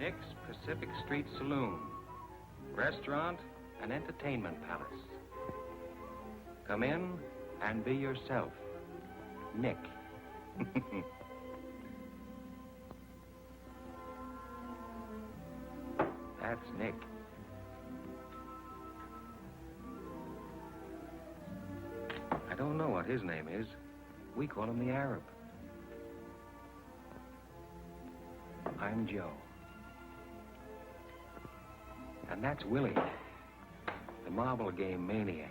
Nick's Pacific Street Saloon, restaurant and entertainment palace. Come in and be yourself, Nick. That's Nick. I don't know what his name is. We call him the Arab. I'm Joe. And that's Willie, the marble game maniac.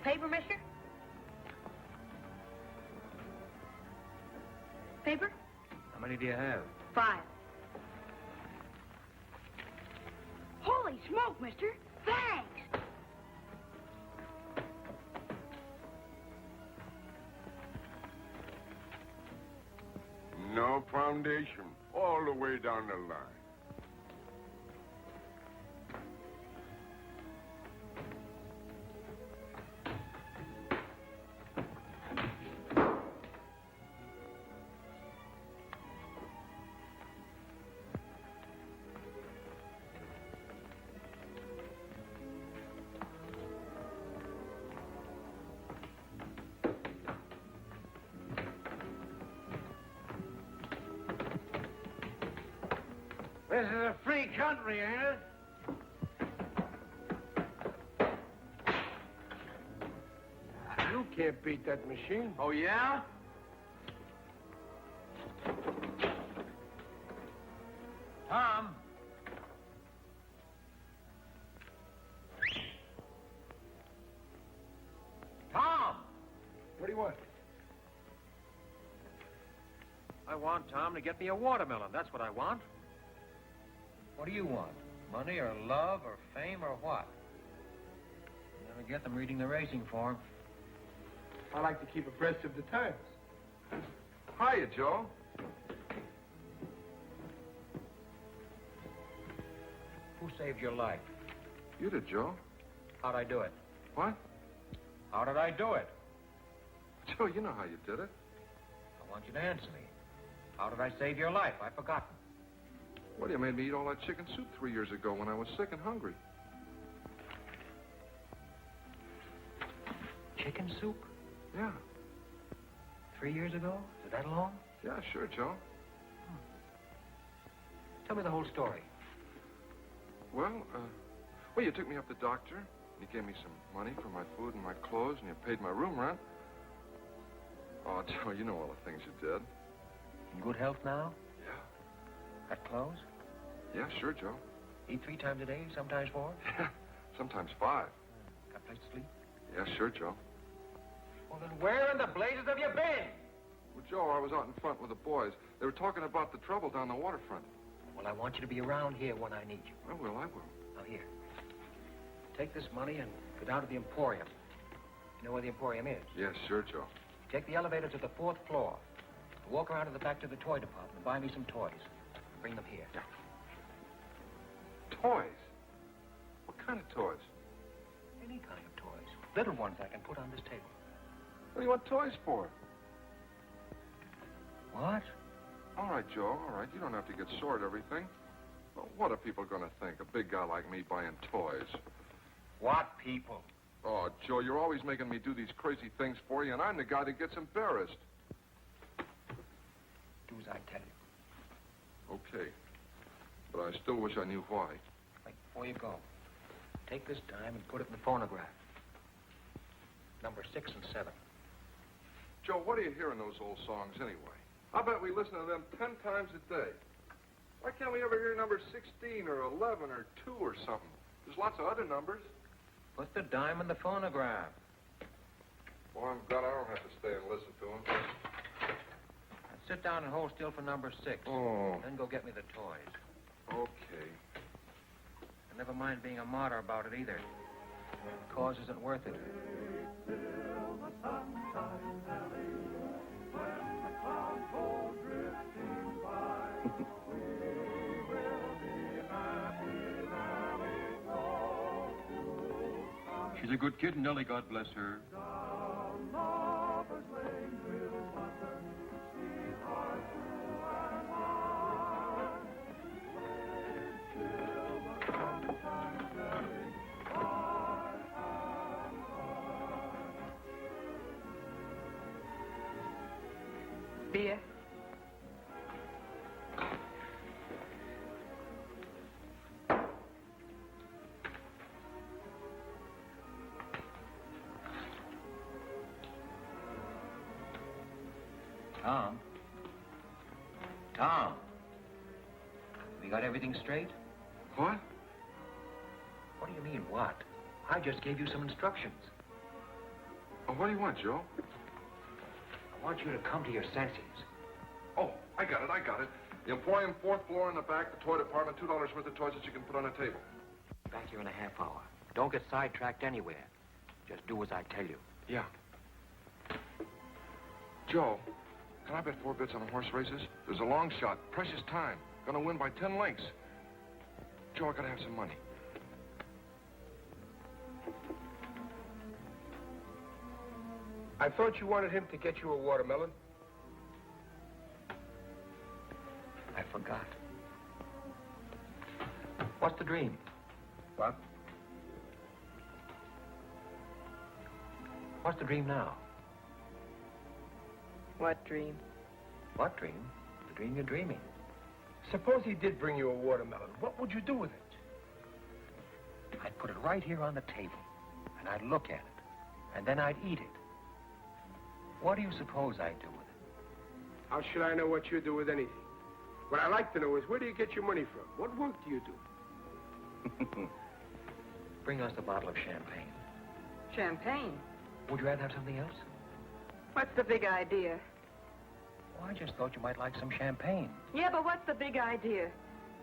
Paper, mister? Paper? How many do you have? 5. Holy smoke, mister. Thanks. No foundation, all the way down the line. This is a free country, ain't it? You can't beat that machine. Oh, yeah? Tom? Tom! What do you want? I want Tom to get me a watermelon. That's what I want. What do you want? Money or love or fame or what? You never get them reading the racing form. I like to keep abreast of the times. Hiya, Joe. Who saved your life? You did, Joe. How'd I do it? What? How did I do it? Joe, you know how you did it. I want you to answer me. How did I save your life? I've forgotten. Well, you made me eat all that chicken soup 3 years ago when I was sick and hungry. Chicken soup? Yeah. 3 years ago? Is it that long? Yeah, sure, Joe. Tell me the whole story. Well, you took me up to the doctor. You gave me some money for my food and my clothes, and you paid my room rent. Oh, Joe, you know all the things you did. In good health now? Yeah. Got clothes? Yeah, sure, Joe. Eat 3 times a day, sometimes 4? Yeah, sometimes 5. Got a place to sleep? Yeah, sure, Joe. Well, then where in the blazes have you been? Well, Joe, I was out in front with the boys. They were talking about the trouble down the waterfront. Well, I want you to be around here when I need you. I will. Now, here. Take this money and go down to the Emporium. You know where the Emporium is? Yes, sure, Joe. Take the elevator to the 4th floor. Walk around to the back to the toy department and buy me some toys. Bring them here. Yeah. Toys? What kind of toys? Any kind of toys. Little ones I can put on this table. What do you want toys for? What? All right, Joe, all right. You don't have to get sore at everything. Well, what are people going to think? A big guy like me buying toys. What people? Oh, Joe, you're always making me do these crazy things for you, and I'm the guy that gets embarrassed. Do as I tell you. Okay. But I still wish I knew why. Wait, before you go, take this dime and put it in the phonograph. Number 6 and 7. Joe, what do you hear in those old songs anyway? I bet we listen to them 10 times a day. Why can't we ever hear number 16 or 11 or 2 or something? There's lots of other numbers. Put the dime in the phonograph. Well, I'm glad I don't have to stay and listen to them. Now sit down and hold still for number 6. Oh. Then go get me the toys. Okay. And never mind being a martyr about it either. The cause isn't worth it. She's a good kid, Nellie, God bless her. Beer. Tom? Tom? We got everything straight? What? What do you mean, what? I just gave you some instructions. Oh, what do you want, Joe? I want you to come to your senses. Oh, I got it. The Emporium, 4th floor in the back, the toy department, $2 worth of toys that you can put on a table. Back here in a half hour. Don't get sidetracked anywhere. Just do as I tell you. Yeah. Joe, can I bet 4 bits on the horse races? There's a long shot, precious time. Gonna win by 10 lengths. Joe, I gotta have some money. I thought you wanted him to get you a watermelon. I forgot. What's the dream? What? What's the dream now? What dream? What dream? The dream you're dreaming. Suppose he did bring you a watermelon. What would you do with it? I'd put it right here on the table, and I'd look at it, and then I'd eat it. What do you suppose I'd do with it? How should I know what you do with anything? What I'd like to know is, where do you get your money from? What work do you do? Bring us a bottle of champagne. Champagne. Would you rather have something else? What's the big idea? Well, I just thought you might like some champagne. Yeah, but what's the big idea?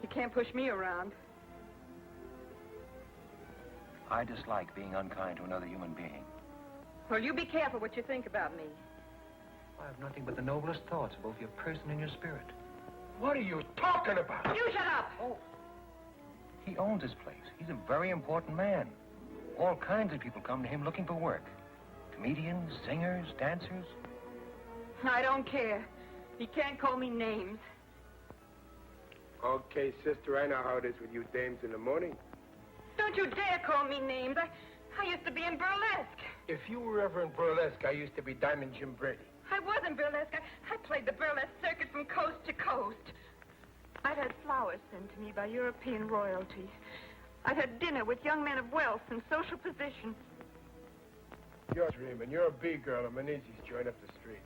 You can't push me around. I dislike being unkind to another human being. Well, you be careful what you think about me. I have nothing but the noblest thoughts of both your person and your spirit. What are you talking about? You shut up! Oh. He owns this place. He's a very important man. All kinds of people come to him looking for work. Comedians, singers, dancers. I don't care. You can't call me names. Okay, sister, I know how it is with you dames in the morning. Don't you dare call me names. I used to be in burlesque. If you were ever in burlesque, I used to be Diamond Jim Brady. I was in burlesque. I played the burlesque circuit from coast to coast. I'd had flowers sent to me by European royalty. I'd had dinner with young men of wealth and social position. You're dreaming. You're a B-girl at Menezes joint up the street.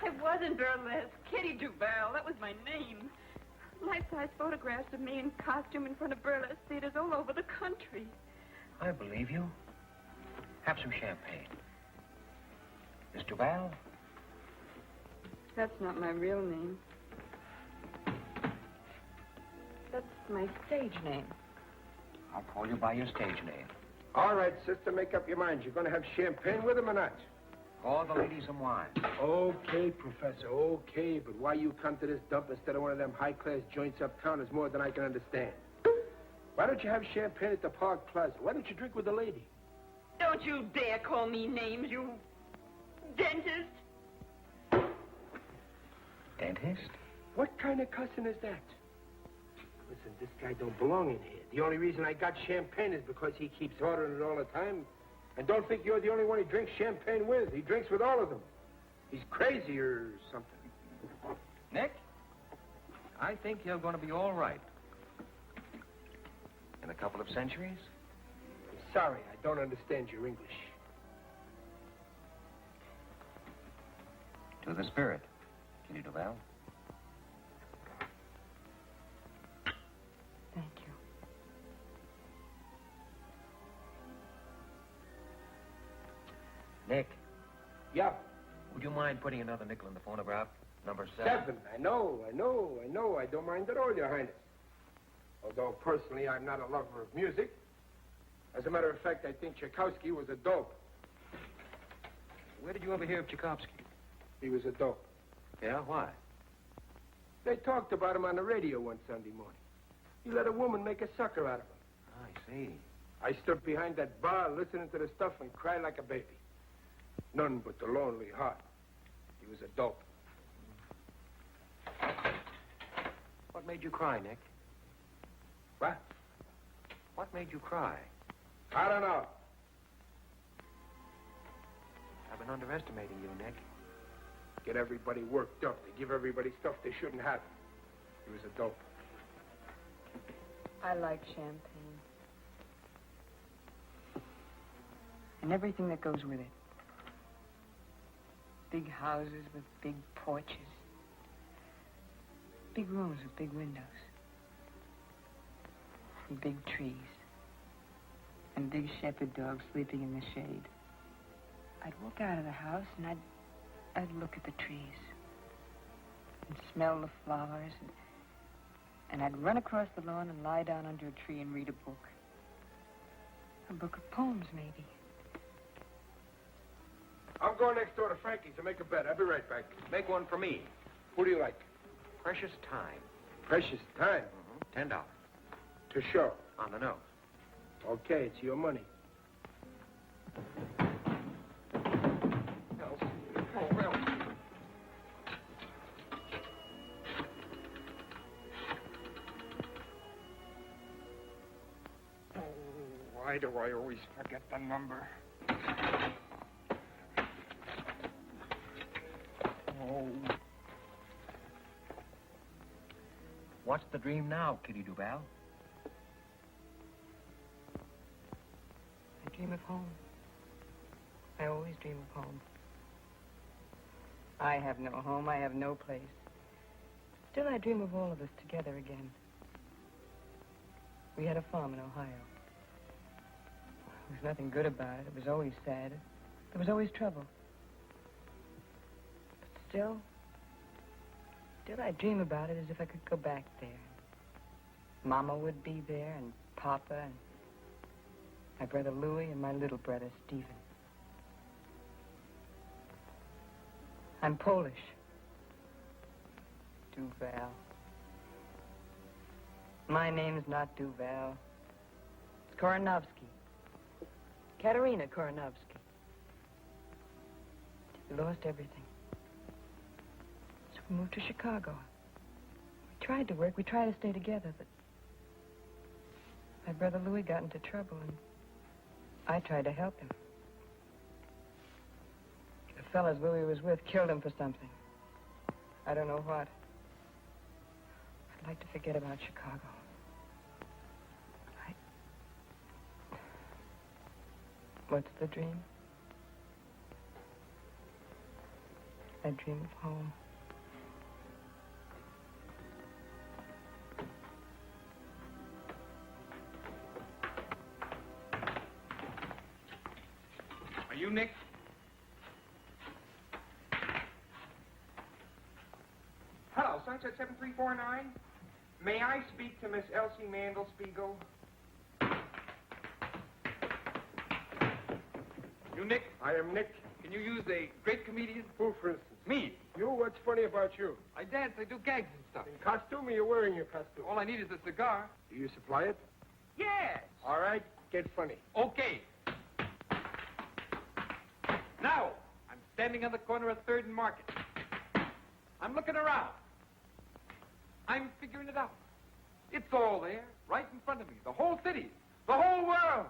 I was in burlesque. Kitty Duval. That was my name. Life-size photographs of me in costume in front of burlesque theaters all over the country. I believe you. Have some champagne. Miss Duval? That's not my real name. That's my stage name. I'll call you by your stage name. All right, sister, make up your mind. You're going to have champagne with him or not? Call the ladies some wine. Okay, Professor, okay. But why you come to this dump instead of one of them high-class joints uptown is more than I can understand. Why don't you have champagne at the Park Plaza? Why don't you drink with a lady? Don't you dare call me names, you dentist. Dentist? What kind of cussing is that? Listen, this guy don't belong in here. The only reason I got champagne is because he keeps ordering it all the time. And don't think you're the only one he drinks champagne with. He drinks with all of them. He's crazy or something. Nick? I think you're going to be all right. In a couple of centuries? I'm sorry, I don't understand your English. To the spirit, Kitty Duval. Thank you. Nick, Yeah. would you mind putting another nickel in the phonograph? Number 7. 7. I know. I don't mind at all, Your Highness. Although personally I'm not a lover of music. As a matter of fact, I think Tchaikovsky was a dope. Where did you ever hear of Tchaikovsky? He was a dope. Yeah, why? They talked about him on the radio one Sunday morning. He let a woman make a sucker out of him. I see. I stood behind that bar listening to the stuff and cried like a baby. None but the lonely heart. He was a dope. What made you cry, Nick? What? What made you cry? I don't know. I've been underestimating you, Nick. Get everybody worked up. They give everybody stuff they shouldn't have. He was a dope. I like champagne. And everything that goes with it. Big houses with big porches. Big rooms with big windows. And big trees. And big shepherd dogs sleeping in the shade. I'd walk out of the house and I'd look at the trees. And smell the flowers. And I'd run across the lawn and lie down under a tree and read a book. A book of poems, maybe. I'm going next door to Frankie's to make a bet. I'll be right back. Make one for me. Who do you like? Precious time. Precious time. $10. To show. On the nose. Okay, it's your money. Why do I always forget the number? Oh. What's the dream now, Kitty Duval? I dream of home. I always dream of home. I have no home. I have no place. Still, I dream of all of us together again. We had a farm in Ohio. There was nothing good about it. It was always sad. There was always trouble. But still I dream about it as if I could go back there. Mama would be there, and Papa, and my brother Louis, and my little brother Stephen. I'm Polish. Duval. My name's not Duval. It's Koronovsky. Katerina Koronovsky. We lost everything. So we moved to Chicago. We tried to work. We tried to stay together, but my brother Louis got into trouble, and I tried to help him. The fellas Louis was with killed him for something. I don't know what. I'd like to forget about Chicago. What's the dream? I dream of home. Are you Nick? Hello, Sunset 7349. May I speak to Miss Elsie Mandelspiegel? You Nick? I am Nick. Can you use a great comedian? Who, for instance? Me. You? What's funny about you? I dance, I do gags and stuff. In costume or you're wearing your costume? All I need is a cigar. Do you supply it? Yes. All right, get funny. Okay. Now, I'm standing on the corner of 3rd and Market. I'm looking around. I'm figuring it out. It's all there, right in front of me. The whole city, the whole world.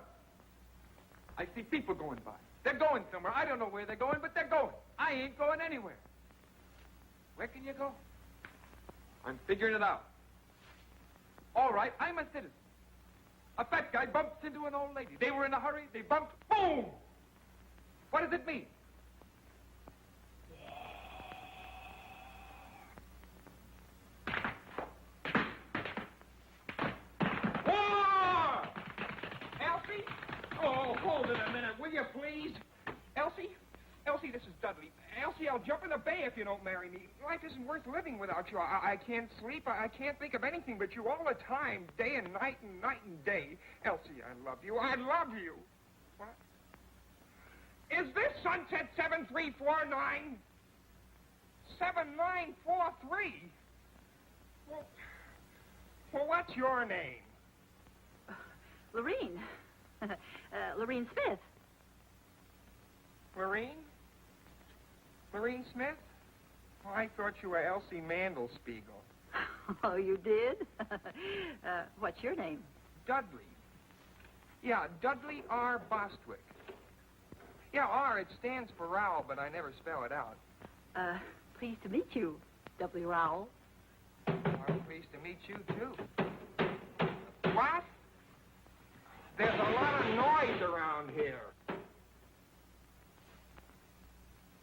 I see people going by. They're going somewhere. I don't know where they're going, but they're going. I ain't going anywhere. Where can you go? I'm figuring it out. All right, I'm a citizen. A fat guy bumps into an old lady. They were in a hurry. They bumped. Boom! What does it mean? War! Elsie? Oh, hold it a minute, will you, please? Elsie? Elsie, this is Dudley. Elsie, I'll jump in the bay if you don't marry me. Life isn't worth living without you. I can't sleep. I can't think of anything but you all the time, day and night and day. Elsie, I love you. I love you. What? Is this Sunset 7349? 7943? Well, what's your name? Lorene. Lorene Smith. Lorene? Lorene Smith? Oh, I thought you were Elsie Mandelspiegel. Oh, you did? What's your name? Dudley. Yeah, Dudley R. Bostwick. Yeah, R, it stands for Rowell, but I never spell it out. Pleased to meet you, W. Rowell. I'm pleased to meet you, too. What? There's a lot of noise around here.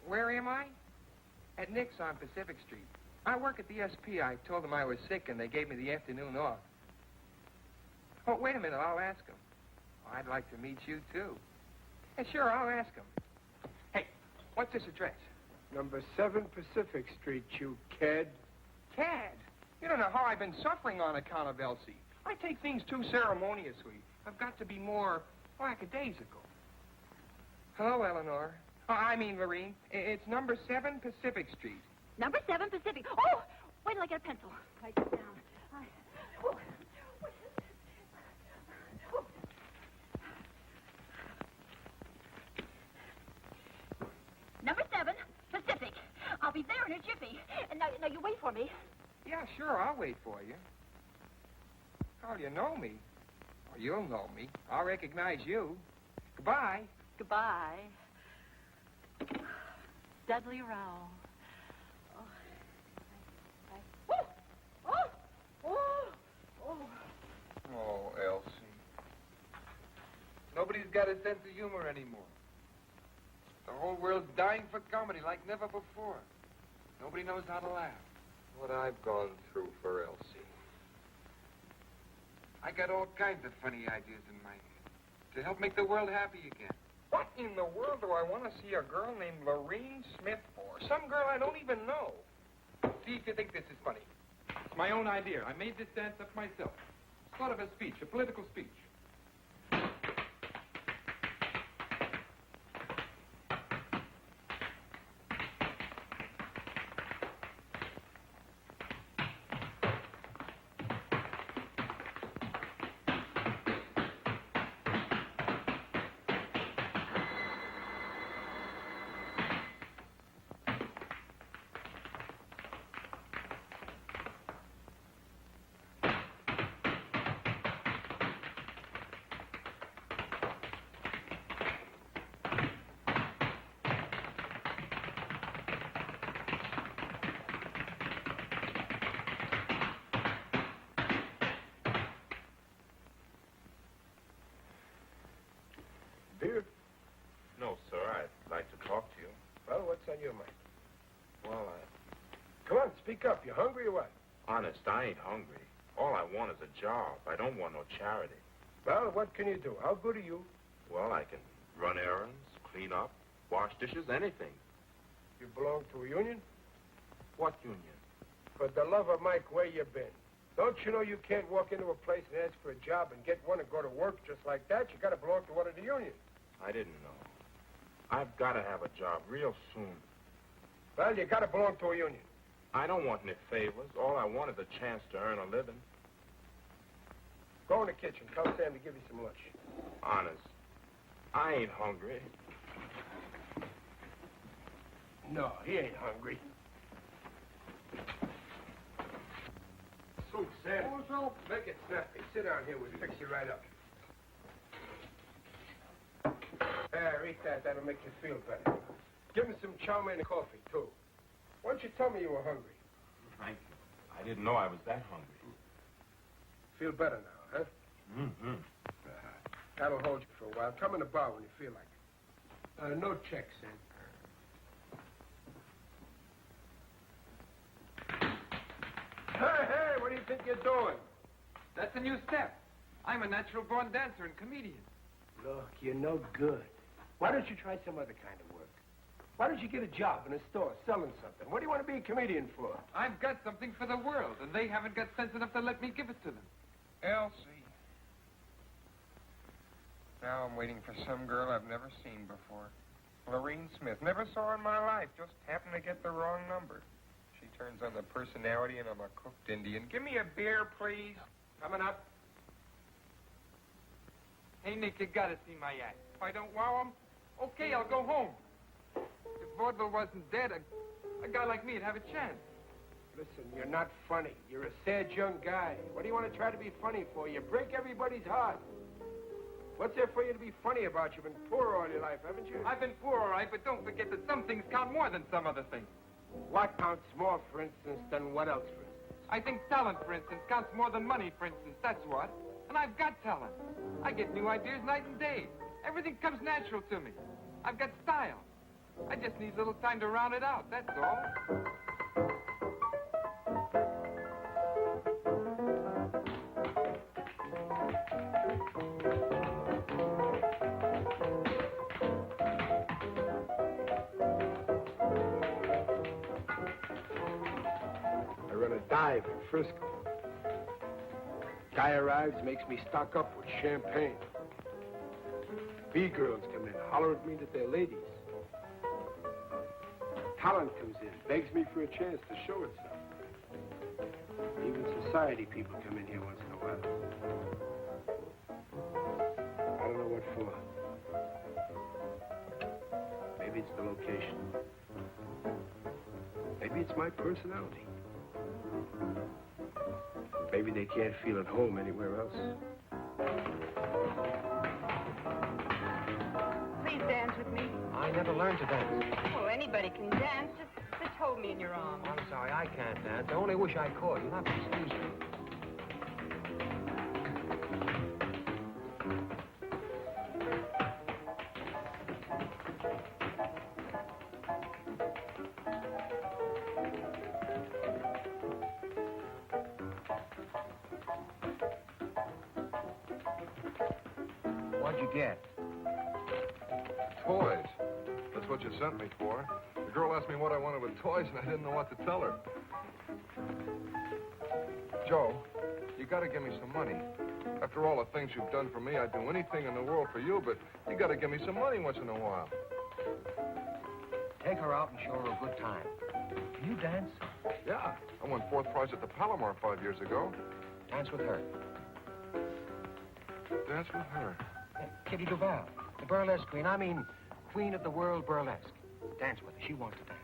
Where am I? At Nick's on Pacific Street. I work at the SP. I told them I was sick, and they gave me the afternoon off. Oh, wait a minute. I'll ask them. Oh, I'd like to meet you, too. Yeah, sure, I'll ask them. Hey, what's this address? Number 7 Pacific Street, you cad. Cad? You don't know how I've been suffering on account of Elsie. I take things too ceremoniously. I've got to be more lackadaisical. Hello, Eleanor. I mean, Lorene. It's number 7 Pacific Street. Number 7 Pacific. Oh, wait till I get a pencil. Write this down. Number 7 Pacific. I'll be there in a jiffy. And now you wait for me. Yeah, sure, I'll wait for you. Oh, you know me. Oh, you'll know me. I'll recognize you. Goodbye. Goodbye. Dudley Rowell. Oh, Elsie. Nobody's got a sense of humor anymore. The whole world's dying for comedy like never before. Nobody knows how to laugh. What I've gone through for Elsie. I got all kinds of funny ideas in my head to help make the world happy again. What in the world do I want to see a girl named Lorene Smith for? Some girl I don't even know. See if you think this is funny. It's my own idea. I made this dance up myself. Sort of a speech, a political speech. Beer? No, sir. I'd like to talk to you. Well, what's on your mind? Well, come on, speak up. You hungry or what? Honest, I ain't hungry. All I want is a job. I don't want no charity. Well, what can you do? How good are you? Well, I can run errands, clean up, wash dishes, anything. You belong to a union? What union? For the love of Mike, where you been? Don't you know you can't walk into a place and ask for a job and get one and go to work just like that? You got to belong to one of the unions. I didn't know. I've got to have a job real soon. Well, you got to belong to a union. I don't want any favors. All I want is a chance to earn a living. Go in the kitchen. Tell Sam to give you some lunch. Honest, I ain't hungry. No, he ain't hungry. Soup, Sam. Oh, Make it snappy. Sit down here. We'll fix you right up. There, eat that. That'll make you feel better. Give me some chow mein and coffee, too. Why don't you tell me you were hungry? Thank you. I didn't know I was that hungry. Feel better now, huh? Mm-hmm. That'll hold you for a while. Come in the bar when you feel like it. No checks, Sam. Hey, what do you think you're doing? That's a new step. I'm a natural-born dancer and comedian. Look, you're no good. Why don't you try some other kind of work? Why don't you get a job in a store selling something? What do you want to be a comedian for? I've got something for the world, and they haven't got sense enough to let me give it to them. Elsie. Now I'm waiting for some girl I've never seen before. Lorene Smith. Never saw her in my life. Just happened to get the wrong number. She turns on the personality, and I'm a cooked Indian. Give me a beer, please. Coming up. Hey, Nick, you gotta see my act. If I don't wow 'em, okay, I'll go home. If vaudeville wasn't dead, a guy like me'd have a chance. Listen, you're not funny. You're a sad young guy. What do you want to try to be funny for? You break everybody's heart. What's there for you to be funny about? You've been poor all your life, haven't you? I've been poor, all right, but don't forget that some things count more than some other things. What counts more, for instance, than what else, for instance? I think talent, for instance, counts more than money, for instance. That's what. And I've got talent. I get new ideas night and day. Everything comes natural to me. I've got style. I just need a little time to round it out, that's all. I run a dive in Frisco. Guy arrives, makes me stock up with champagne. B-girls come in, holler at me that they're ladies. Talent comes in, begs me for a chance to show itself. Even society people come in here once in a while. I don't know what for. Maybe it's the location. Maybe it's my personality. Maybe they can't feel at home anywhere else. Please dance with me. I never learned to dance. Well, anybody can dance. Just hold me in your arms. I'm sorry, I can't dance. I only wish I could. You'll have to excuse me. What'd you get? Toys. That's what you sent me for. The girl asked me what I wanted with toys, and I didn't know what to tell her. Joe, you gotta give me some money. After all the things you've done for me, I'd do anything in the world for you, but you gotta give me some money once in a while. Take her out and show her a good time. Can you dance? Yeah, I won 4th prize at the Palomar 5 years ago. Dance with her. Dance with her. Yeah, Kitty Duval, the burlesque queen. I mean, queen of the world burlesque. Dance with her. She wants to dance.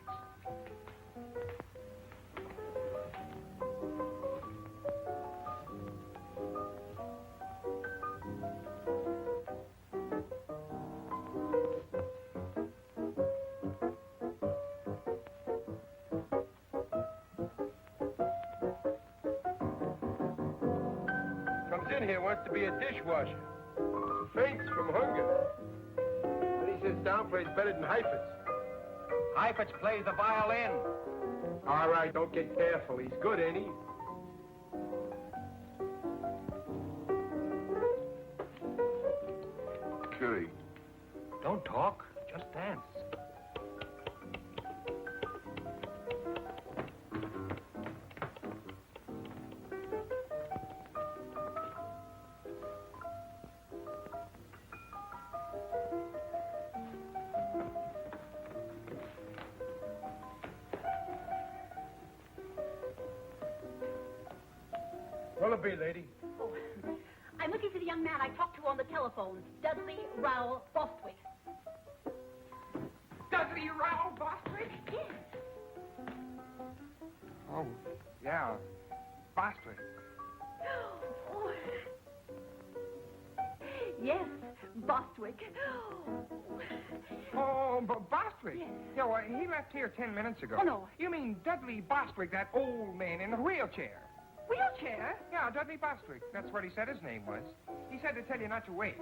Comes in here, wants to be a dishwasher. Faints from hunger. Then he sits down, plays better than Heifetz. Heifetz plays the violin. All right, don't get careful. He's good, ain't he? Kitty. Don't talk. Just dance. What'll it be, lady? Oh, I'm looking for the young man I talked to on the telephone, Dudley Rowell Bostwick. Dudley Rowell Bostwick? Yes. Oh, yeah. Bostwick. Oh. Yes, Bostwick. Oh, Bostwick? Yes. Yeah, well, he left here 10 minutes ago. Oh, no. You mean Dudley Bostwick, that old man in the wheelchair? Wheelchair? Yeah, Dudley Bostwick. That's what he said his name was. He said to tell you not to wait.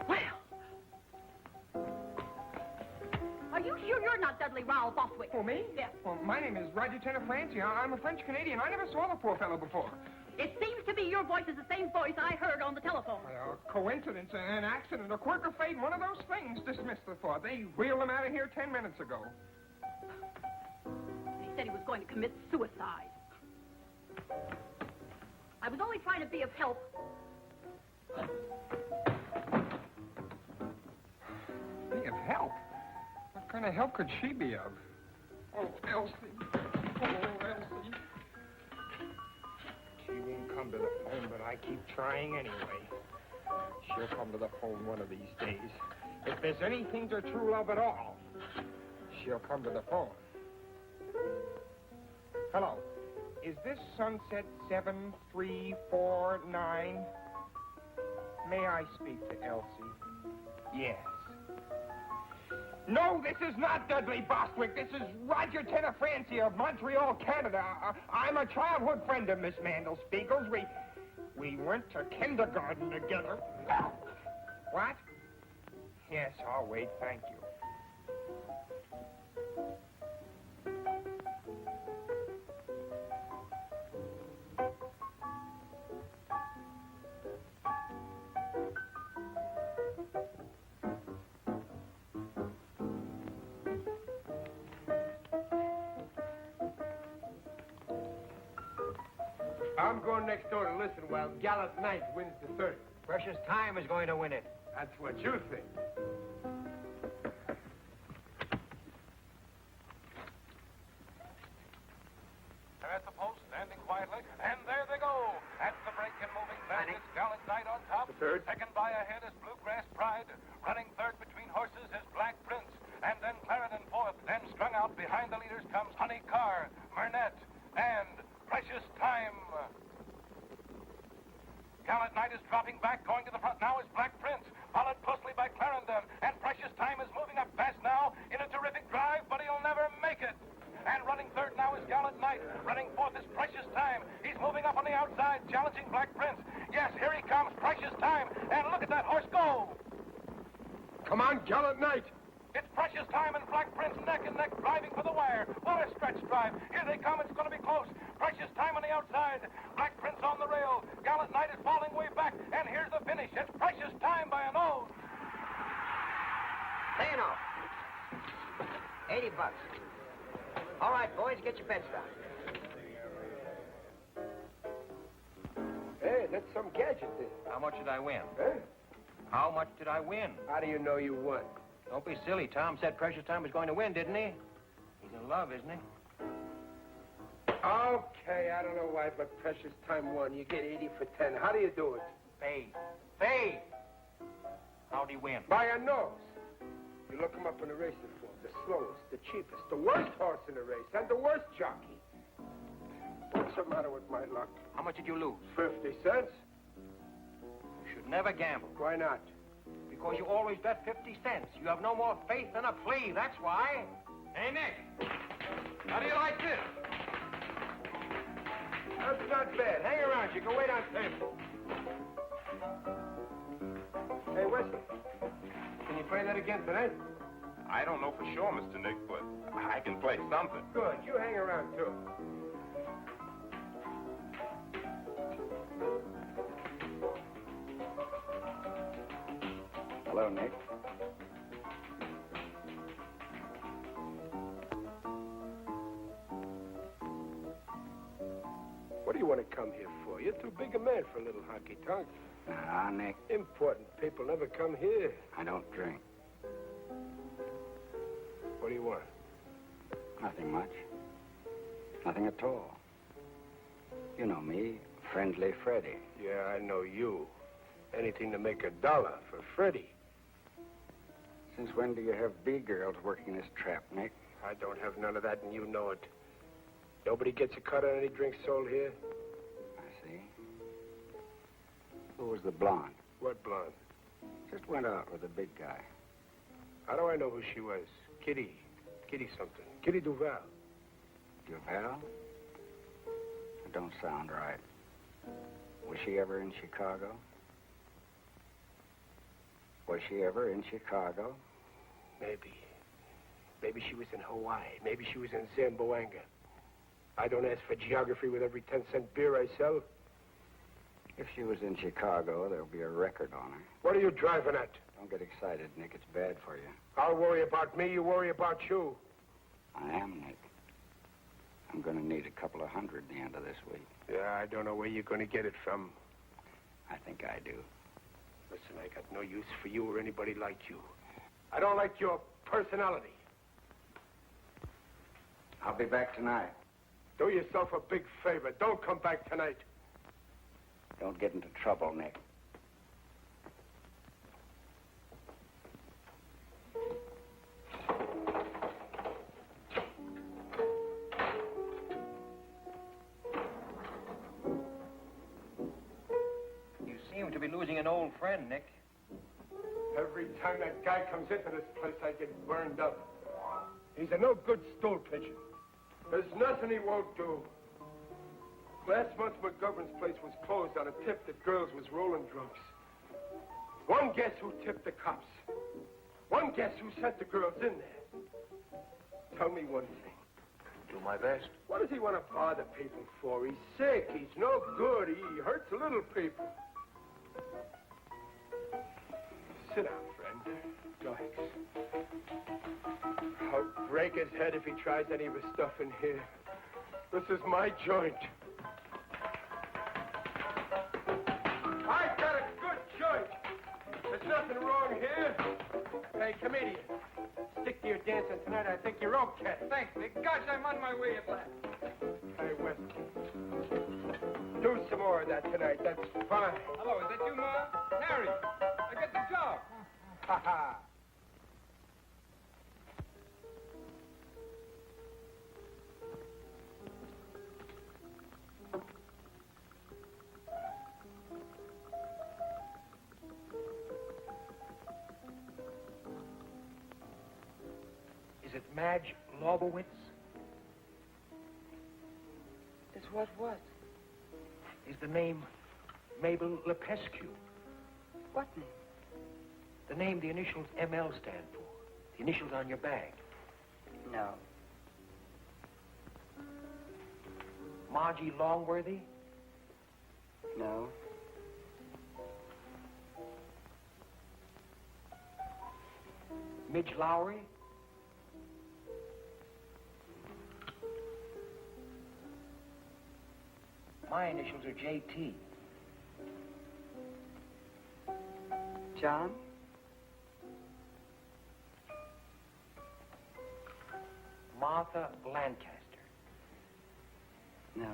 Well. Are you sure you're not Dudley Rowell Bostwick? Oh, me? Yes. Well, my name is Roger Tenor Francie. I'm a French-Canadian. I never saw the poor fellow before. It seems to me your voice is the same voice I heard on the telephone. Coincidence, an accident, a quirk of fate, one of those things. Dismiss the thought. They wheeled him out of here 10 minutes ago. He said he was going to commit suicide. I was only trying to be of help. Be of help? What kind of help could she be of? Oh, Elsie. Oh, Elsie. She won't come to the phone, but I keep trying anyway. She'll come to the phone one of these days. If there's anything to true love at all, she'll come to the phone. Hello. Is this Sunset 7349? May I speak to Elsie? Yes. No, this is not Dudley Bostwick. This is Roger Tenafranci of Montreal, Canada. I'm a childhood friend of Miss Mandel Spiegel's. We went to kindergarten together. What? Yes, I'll wait. Thank you. I'm going next door to listen while Gallant Knight wins the third. Precious Time is going to win it. That's what you think. They're at the post, standing quietly, and there they go. At the break and moving fast is Gallant Knight on top. The third. Second by ahead is Bluegrass Pride. Running third between horses is Black Prince. And then Clarendon fourth. Then strung out behind the leaders comes Honey Carr, Murnett, and Precious Time. Gallant Knight is dropping back, going to the front now is Black Prince, followed closely by Clarendon, and Precious Time is moving up fast now in a terrific drive, but he'll never make it. And running third now is Gallant Knight. Running fourth is Precious Time. He's moving up on the outside, challenging Black Prince. Yes, here he comes, Precious Time, and look at that horse go. Come on, Gallant Knight. It's Precious Time and Black Prince neck and neck driving for the wire. What a stretch drive. Here they come. It's going to be close. Precious Time on the outside. Black Prince on the rail. Gallant Knight is falling way back. And here's the finish. It's Precious Time by a nose. Paying off. $80. All right, boys, get your bets down. Hey, that's some gadget there. How much did I win? Huh? How much did I win? How do you know you won? Don't be silly. Tom said Precious Time was going to win, didn't he? He's in love, isn't he? Okay, I don't know why, but Precious Time won. You get 80 for 10. How do you do it? Fade. Fade! How'd he win? By a nose. You look him up in the racing form. The slowest, the cheapest, the worst horse in the race, and the worst jockey. What's the matter with my luck? How much did you lose? 50 cents. You should never gamble. Why not? Because you always bet 50 cents. You have no more faith than a flea, that's why. Hey, Nick. How do you like this? That's not bad. Hang around. You can wait on table. Hey, Wesley. Can you play that again tonight? I don't know for sure, Mr. Nick, but I can play something. Good. You hang around, too. Hello, Nick. What do you want to come here for? You're too big a man for a little honky-tonk. Nah, Nick. Important people never come here. I don't drink. What do you want? Nothing much. Nothing at all. You know me, Friendly Freddie. Yeah, I know you. Anything to make $1 for Freddie. Since when do you have B-girls working this trap, Nick? I don't have none of that, and you know it. Nobody gets a cut on any drinks sold here. I see. Who was the blonde? What blonde? Just went out with a big guy. How do I know who she was? Kitty something. Kitty Duval. Duval? It don't sound right. Was she ever in Chicago? Was she ever in Chicago? Maybe. Maybe she was in Hawaii. Maybe she was in Zamboanga. I don't ask for geography with every 10-cent beer I sell. If she was in Chicago, there'll be a record on her. What are you driving at? Don't get excited, Nick. It's bad for you. I'll worry about me, you worry about you. I am, Nick. I'm going to need a couple of hundred at the end of this week. Yeah, I don't know where you're going to get it from. I think I do. Listen, I got no use for you or anybody like you. I don't like your personality. I'll be back tonight. Do yourself a big favor. Don't come back tonight. Don't get into trouble, Nick. You seem to be losing an old friend, Nick. Every time that guy comes into this place, I get burned up. He's a no good stool pigeon. There's nothing he won't do. Last month, McGovern's place was closed on a tip that girls was rolling drunks. One guess who tipped the cops. One guess who sent the girls in there. Tell me one thing. Do my best. What does he want to bother people for? He's sick. He's no good. He hurts little people. Sit down, friend. Relax. I'll break his head if he tries any of his stuff in here. This is my joint. I've got a good joint. There's nothing wrong here. Hey, comedian. Stick to your dancing tonight. I think you're okay. Thanks, Nick. Gosh, I'm on my way at last. Hey, West. Do some more of that tonight. That's fine. Hello, is that you, Ma? Harry, I got the job. Ha ha. Is it Madge Lobowitz? Is what? Is the name Mabel Lepescu? What name? The name the initials ML stand for. The initials on your bag. No. Margie Longworthy? No. Midge Lowry? My initials are JT. John? Martha Lancaster. No.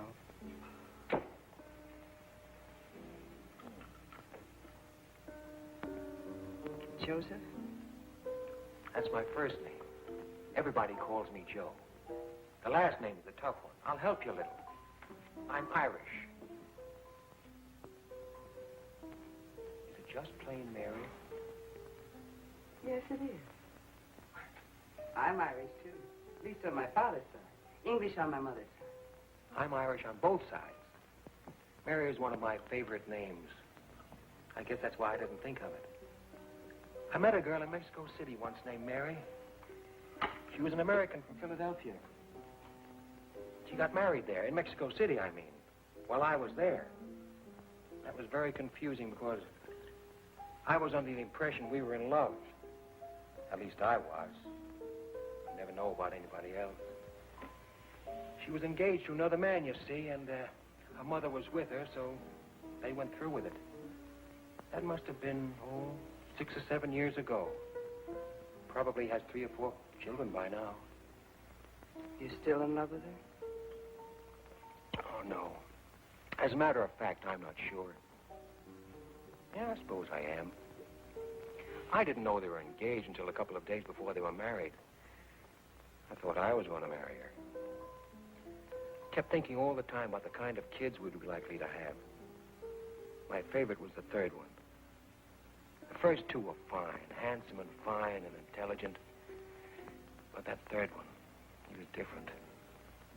Joseph? That's my first name. Everybody calls me Joe. The last name is the tough one. I'll help you a little. I'm Irish. Is it just plain Mary? Yes, it is. I'm Irish, too. At least on my father's side. English on my mother's side. I'm Irish on both sides. Mary is one of my favorite names. I guess that's why I didn't think of it. I met a girl in Mexico City once named Mary. She was an American from Philadelphia. She got married there, in Mexico City, I mean, while I was there. That was very confusing because I was under the impression we were in love. At least I was. I never know about anybody else. She was engaged to another man, you see, and her mother was with her, so they went through with it. That must have been, 6 or 7 years ago. Probably has 3 or 4 children by now. You still in love with her? Oh, no. As a matter of fact, I'm not sure. Yeah, I suppose I am. I didn't know they were engaged until a couple of days before they were married. I thought I was going to marry her. Kept thinking all the time about the kind of kids we'd be likely to have. My favorite was the third one. The first 2 were fine, handsome and fine and intelligent. But that third one, he was different.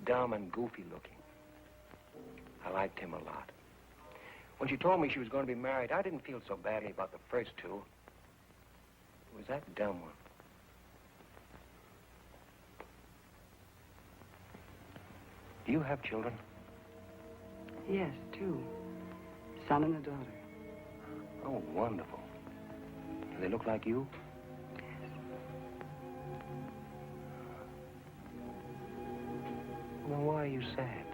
Dumb and goofy looking. I liked him a lot. When she told me she was going to be married, I didn't feel so badly about the first 2. It was that dumb one. Do you have children? Yes, 2. son and a daughter. Oh, wonderful. Do they look like you? Well, why are you sad?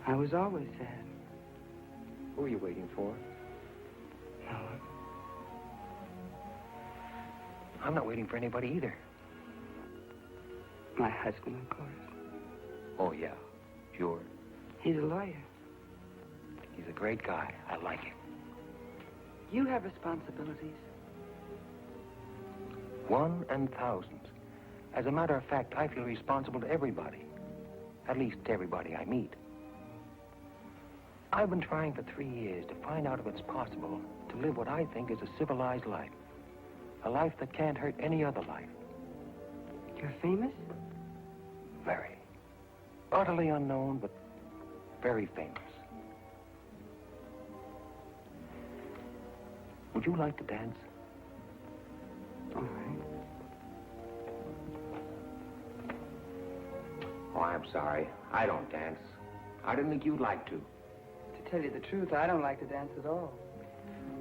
I was always sad. Who are you waiting for? No one. I'm not waiting for anybody either. My husband, of course. Oh, yeah. Sure. He's a lawyer. He's a great guy. I like him. You have responsibilities. One and thousands. As a matter of fact, I feel responsible to everybody. At least to everybody I meet. I've been trying for 3 years to find out if it's possible to live what I think is a civilized life. A life that can't hurt any other life. You're famous? Very. Utterly unknown, but very famous. Would you like to dance? All right. Oh, I'm sorry. I don't dance. I didn't think you'd like to. To tell you the truth, I don't like to dance at all.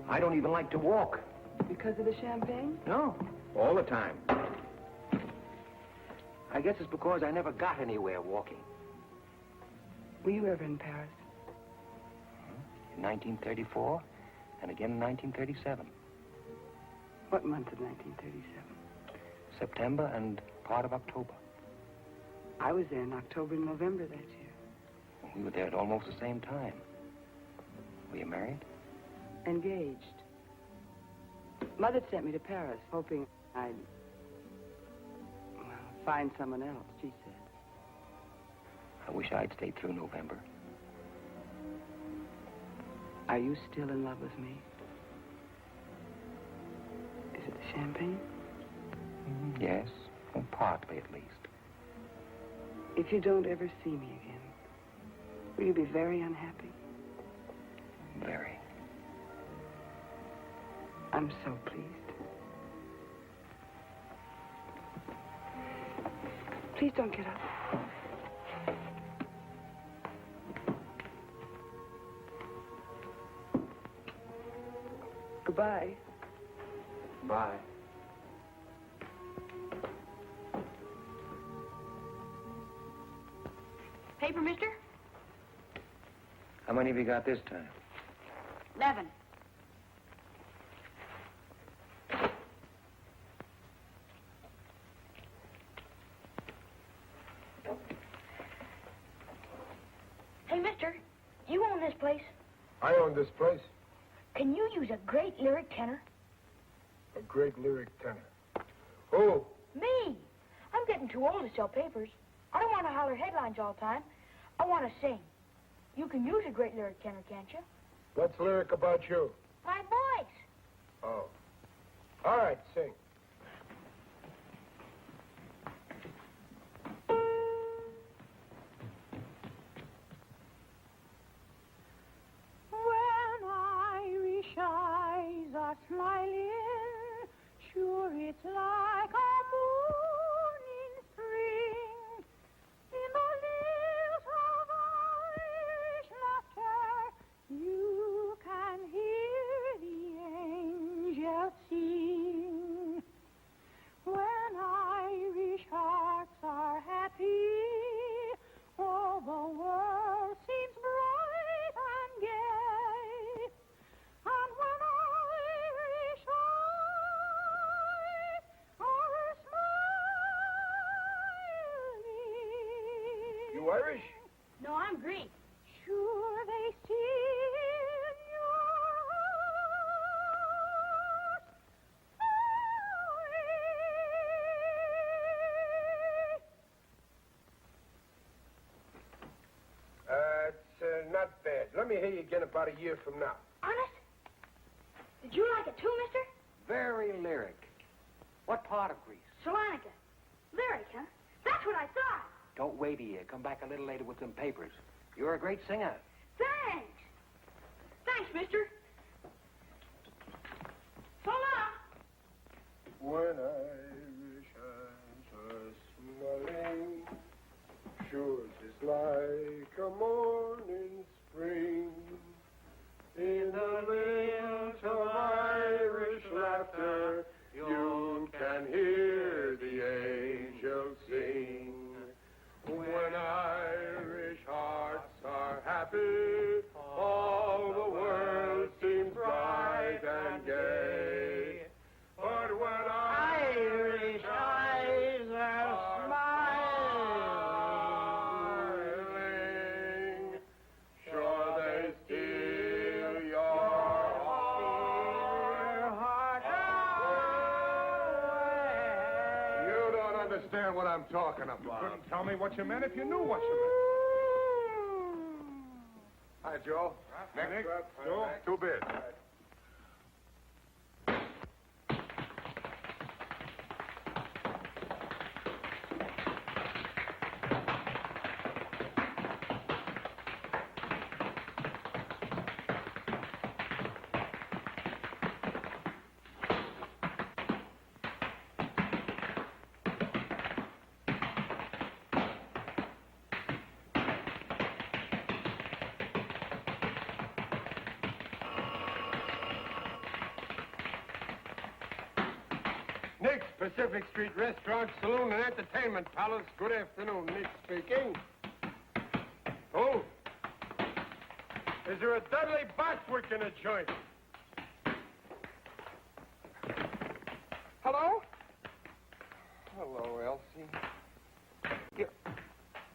I don't even like to walk. Because of the champagne? No, all the time. I guess it's because I never got anywhere walking. Were you ever in Paris? In 1934, and again in 1937. What month of 1937? September and part of October. I was there in October and November that year. We were there at almost the same time. Were you married? Engaged. Mother sent me to Paris, hoping I'd, well, find someone else, she said. I wish I'd stayed through November. Are you still in love with me? Is it the champagne? Yes, well, partly at least. If you don't ever see me again, will you be very unhappy? Very. I'm so pleased. Please don't get up. Goodbye. Bye. Paper, mister? How many have you got this time? 11. Hey, mister, you own this place. I own this place. Can you use a great lyric tenor? A great lyric tenor. Who? Me. I'm getting too old to sell papers. I don't want to holler headlines all the time. I want to sing. You can use a great lyric tenor, can't you? What's lyric about you? My voice. Oh. All right, sing. When Irish eyes are smiling, sure it's like a moon in spring. In the lilt of Irish laughter, you can hear the angels sing. When Irish hearts are happy, all the world seems bright and gay. And when Irish eyes are smiling. You Irish? No, I'm Greek. Sure they see in your It's not bad. Let me hear you again about a year from now. Honest? Did you like it too, mister? Very lyric. What part of Greece? Salonica. Lyric, huh? That's what I thought. Don't wait a year. Come back a little later with some papers. You're a great singer. Thanks. Thanks, mister. So long. When Irish eyes are smiling, sure it's like a morning understand what I'm talking about. You couldn't tell me what you meant if you knew what you meant. Hi, Joe. Next, Nick, Joe. Two bids. Nick's Pacific Street Restaurant, Saloon, and Entertainment Palace. Good afternoon, Nick speaking. Oh? Is there a Dudley Bostwick in the joint? Hello? Hello, Elsie.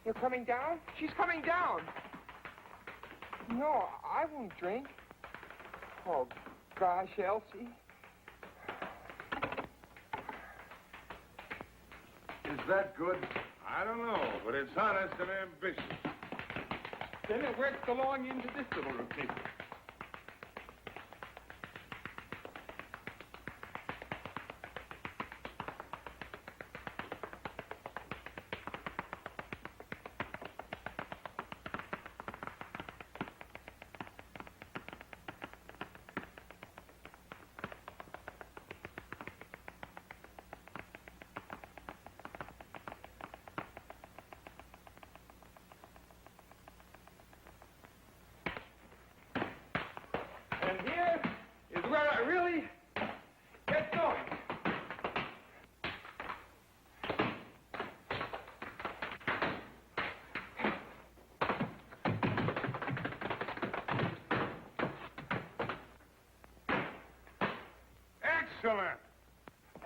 You're coming down? She's coming down. No, I won't drink. Oh, gosh, Elsie. Is that good? I don't know, but it's honest and ambitious. Then it works along into this little routine. And here is where I really get going. Excellent.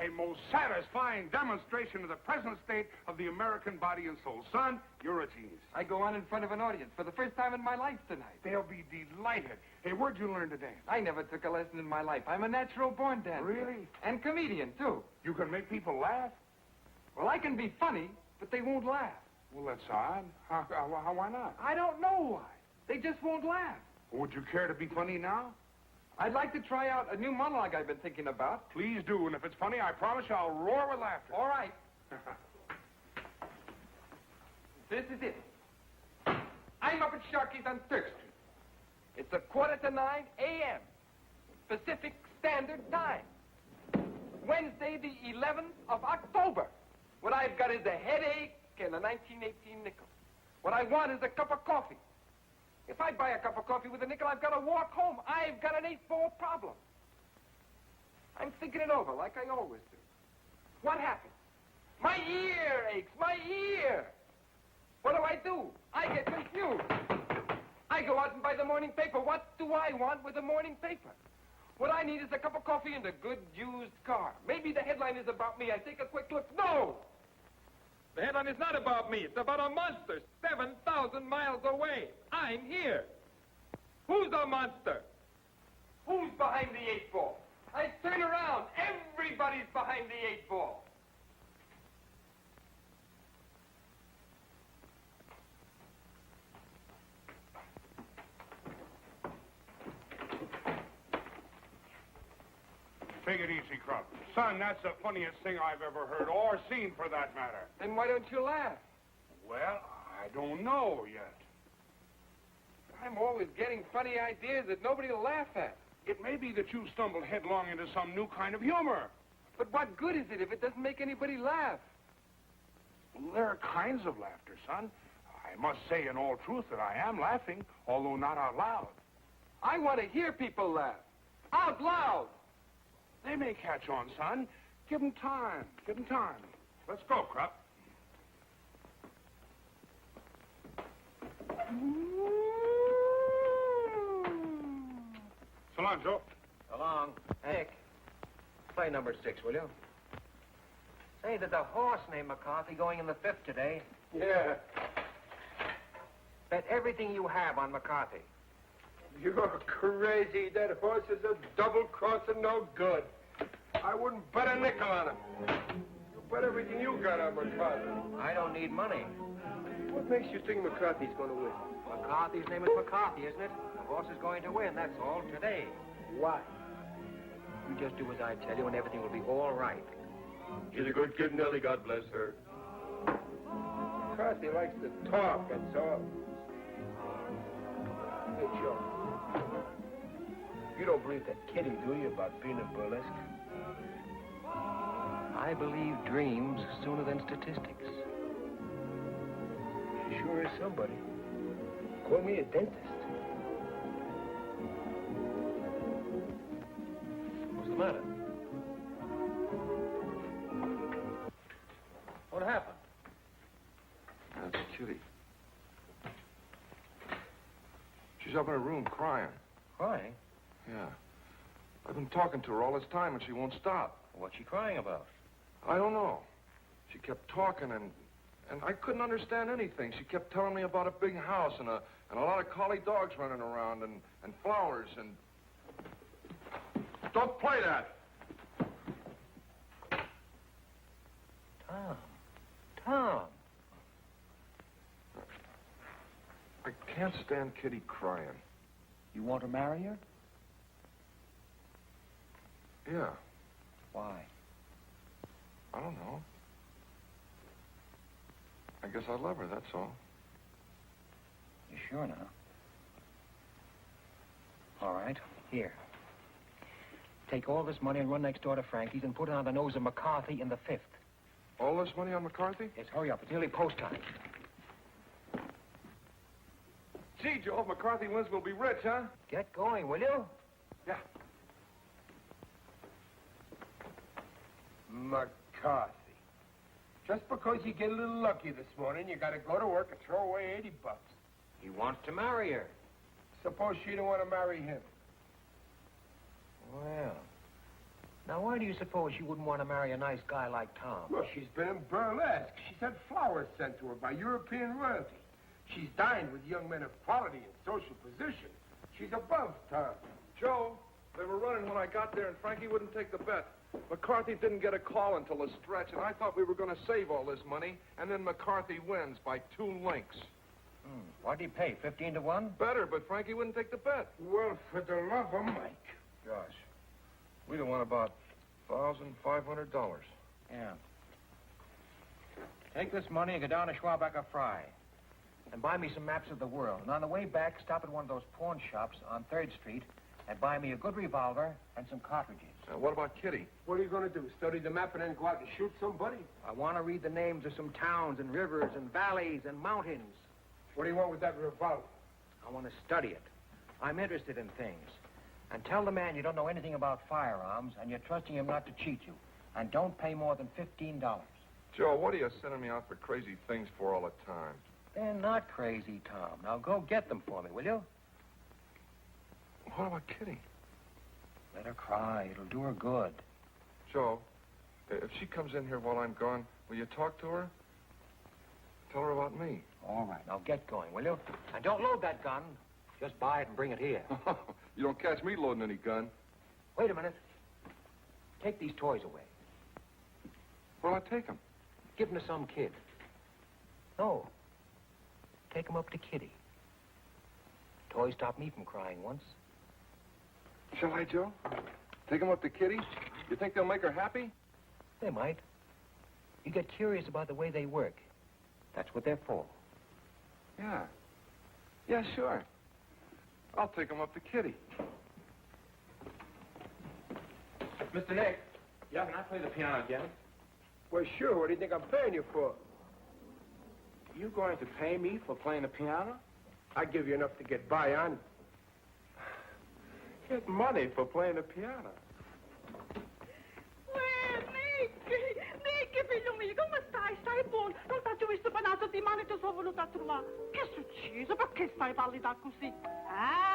A most satisfying demonstration of the present state of the American body and soul. Son, you're a genius. I go on in front of an audience for the first time in my life tonight. They'll be delighted. Hey, where'd you learn to dance? I never took a lesson in my life. I'm a natural-born dancer. Really? And comedian, too. You can make people laugh? Well, I can be funny, but they won't laugh. Well, that's odd. Why not? I don't know why. They just won't laugh. Would you care to be funny now? I'd like to try out a new monologue I've been thinking about. Please do, and if it's funny, I promise you I'll roar with laughter. All right. This is it. I'm up at Sharkey's on 3rd Street. It's 8:45 a.m. Pacific Standard Time. Wednesday, the 11th of October. What I've got is a headache and a 1918 nickel. What I want is a cup of coffee. If I buy a cup of coffee with a nickel, I've got to walk home. I've got an 8-ball problem. I'm thinking it over like I always do. What happened? My ear aches. My ear. What do? I get confused. I go out and buy the morning paper. What do I want with the morning paper? What I need is a cup of coffee and a good used car. Maybe the headline is about me. I take a quick look. No! The headline is not about me. It's about a monster 7,000 miles away. I'm here. Who's the monster? Who's behind the 8-ball? I turn around. Everybody's behind the 8-ball. Take it easy, Crump. Son, that's the funniest thing I've ever heard, or seen for that matter. Then why don't you laugh? Well, I don't know yet. I'm always getting funny ideas that nobody will laugh at. It may be that you stumbled headlong into some new kind of humor. But what good is it if it doesn't make anybody laugh? Well, there are kinds of laughter, son. I must say in all truth that I am laughing, although not out loud. I want to hear people laugh. Out loud. They may catch on, son. Give them time. Give them time. Let's go, Krupp. So long, Joe. So long. Nick, play number 6, will you? Say, did the horse named McCarthy going in the 5th today? Yeah. Bet everything you have on McCarthy. You're crazy. That horse is a double-crosser, no good. I wouldn't bet a nickel on him. You about everything you got on McCarthy? I don't need money. What makes you think McCarthy's going to win? McCarthy's name is McCarthy, isn't it? The horse is going to win, that's all, today. Why? You just do as I tell you and everything will be all right. She's a good kid, Nellie, God bless her. McCarthy likes to talk, that's all. Hey, Joe. You don't believe that kidding, do you, about being a burlesque? I believe dreams sooner than statistics. She sure is somebody. Call me a dentist. What's the matter? What happened? That's Kitty. She's up in her room crying. Crying? Yeah. I've been talking to her all this time and she won't stop. What's she crying about? I don't know. She kept talking and I couldn't understand anything. She kept telling me about a big house and a lot of collie dogs running around and flowers and... Don't play that! Tom. I can't stand Kitty crying. You want to marry her? Yeah. Why? I don't know. I guess I love her, that's all. You sure now? All right, here. Take all this money and run next door to Frankie's and put it on the nose of McCarthy in the 5th. All this money on McCarthy? Yes, hurry up. It's nearly post time. Gee, Joe, if McCarthy wins, we'll be rich, huh? Get going, will you? Yeah. McCarthy. Just because you get a little lucky this morning, you got to go to work and throw away $80. He wants to marry her. Suppose she don't want to marry him. Well, now why do you suppose she wouldn't want to marry a nice guy like Tom? Well, she's been in burlesque. She's had flowers sent to her by European royalty. She's dined with young men of quality and social position. She's above Tom. Joe, they were running when I got there and Frankie wouldn't take the bet. McCarthy didn't get a call until the stretch, and I thought we were going to save all this money, and then McCarthy wins by 2 links. What'd he pay, 15 to 1? Better, but Frankie wouldn't take the bet. Well, for the love of Mike. Gosh, we'd have won about $1,500. Yeah. Take this money and go down to Schwabacher Fry. And buy me some maps of the world. And on the way back, stop at one of those pawn shops on 3rd Street and buy me a good revolver and some cartridges. What about Kitty? What are you going to do, study the map and then go out and shoot somebody? I want to read the names of some towns and rivers and valleys and mountains. What do you want with that revolver? I want to study it. I'm interested in things. And tell the man you don't know anything about firearms and you're trusting him not to cheat you. And don't pay more than $15. Joe, what are you sending me out for crazy things for all the time? They're not crazy, Tom. Now go get them for me, will you? What about Kitty? Let her cry. It'll do her good. Joe, if she comes in here while I'm gone, will you talk to her? Tell her about me. All right. Now get going, will you? And don't load that gun. Just buy it and bring it here. You don't catch me loading any gun. Wait a minute. Take these toys away. Where'll I take them? Give them to some kid. No. Take them up to Kitty. Toys stopped me from crying once. Shall I, Joe? Take them up to Kitty? You think they'll make her happy? They might. You get curious about the way they work. That's what they're for. Yeah. Yeah, sure. I'll take them up to Kitty. Mr. Nick. Yeah, can I play the piano again? Well, sure. What do you think I'm paying you for? You going to pay me for playing the piano? I give you enough to get by on. Get money for playing the piano. Nick, figlio mio, come stai? Stai buono? Non t'ho visto panato di mano e ti sono venuta a trovare. Che è successo? Perché stai pallida così?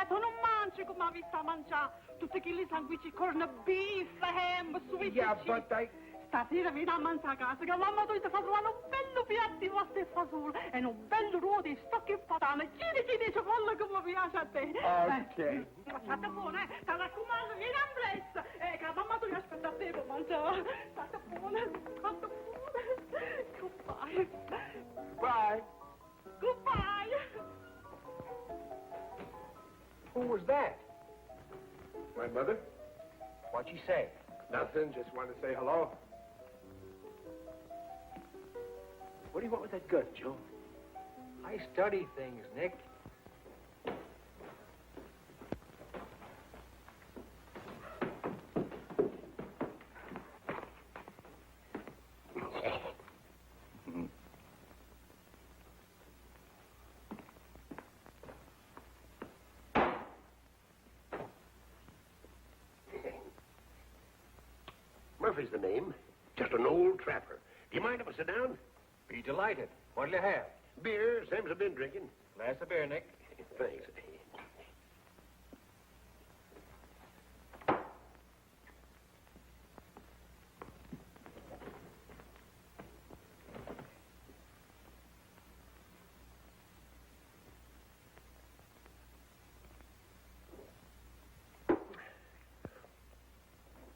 Tu non mangi come hai visto a mangiare. Tutti quelli sanguici, corned beef, ham, sweet Yeah, but I... Stasera vieni a mangiare a casa, che mamma tu ti fa trovare un bello piatto di pasta e fagioli e un bello ruolo di stocchi e patane. Chiedi cipolla come piace a te. Ok. State buone, ti raccomando, vieni a presto. Che la mamma tu ti aspetta a te per mangiare. State buone, state buone. Who's that? My mother? What'd she say? Nothing. Just wanted to say hello. What do you want with that gun, Joe? I study things, Nick. Murphy's the name. Just an old trapper. Do you mind if I sit down? Be delighted. What'll you have? Beer, same as I've been drinking. Glass of beer, Nick. Thanks.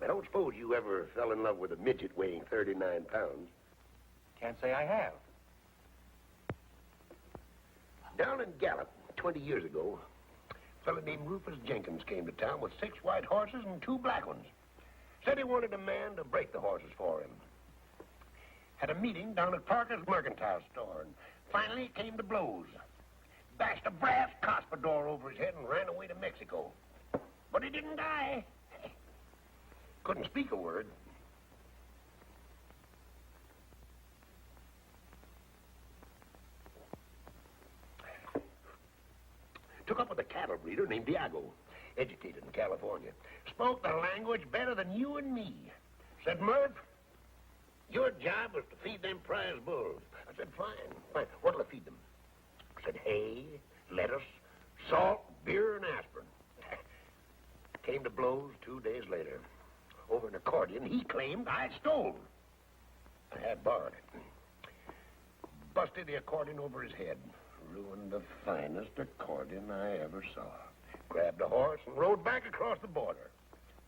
I don't suppose you ever fell in love with a midget weighing 39 pounds. Can't say I have. Down in Gallup, 20 years ago, a fellow named Rufus Jenkins came to town with 6 white horses and 2 black ones. Said he wanted a man to break the horses for him. Had a meeting down at Parker's mercantile store, and finally it came to blows. Bashed a brass cuspidor over his head and ran away to Mexico. But he didn't die. Couldn't speak a word. Took up with a cattle breeder named Diago, educated in California. Spoke the language better than you and me. Said, Murph, your job was to feed them prize bulls. I said, fine. What'll I feed them? Said, hay, lettuce, salt, beer, and aspirin. Came to blows 2 days later. Over an accordion he claimed I stole. I had borrowed it. Busted the accordion over his head. Ruined the finest accordion I ever saw. Grabbed a horse and rode back across the border.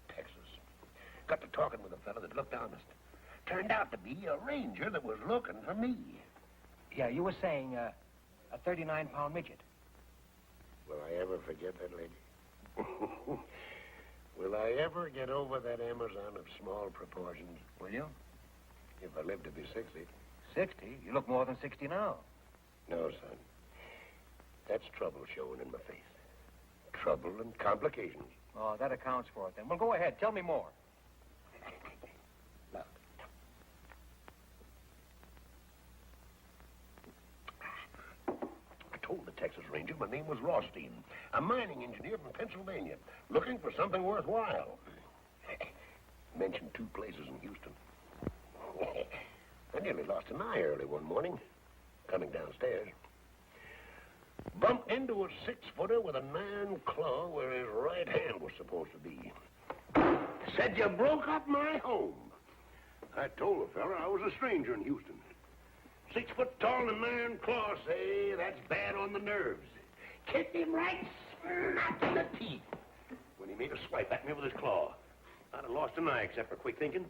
Texas. Got to talking with a fellow that looked honest. Turned out to be a ranger that was looking for me. Yeah, you were saying a 39-pound midget. Will I ever forget that lady? Will I ever get over that Amazon of small proportions? Will you? If I live to be 60. 60? You look more than 60 now. No, son. That's trouble showing in my face. Trouble and complications. Oh, that accounts for it then. Well, go ahead. Tell me more. Look. I told the Texas Ranger my name was Rothstein, a mining engineer from Pennsylvania, looking for something worthwhile. Mentioned 2 places in Houston. I nearly lost an eye early one morning, coming downstairs. Bumped into a 6-footer with an iron claw where his right hand was supposed to be. Said, you broke up my home. I told the fella I was a stranger in Houston. 6 foot tall and an iron claw, say, that's bad on the nerves. Kicked him right smack in the teeth when he made a swipe at me with his claw. I'd have lost an eye except for quick thinking.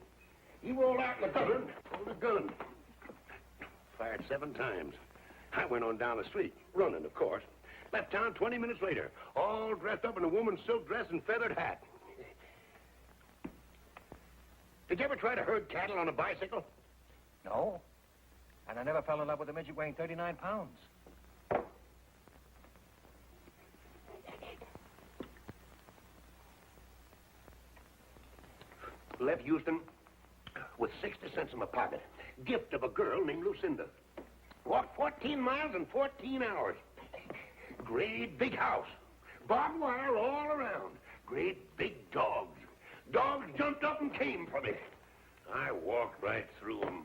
He rolled out in the cupboard, pulled a gun. Fired 7 times. I went on down the street, running, of course. Left town 20 minutes later, all dressed up in a woman's silk dress and feathered hat. Did you ever try to herd cattle on a bicycle? No. And I never fell in love with a midget weighing 39 pounds. Left Houston with 60 cents in my pocket. Gift of a girl named Lucinda. Walked 14 miles in 14 hours. Great big house. Barbed wire all around. Great big dogs. Dogs jumped up and came for me. I walked right through them.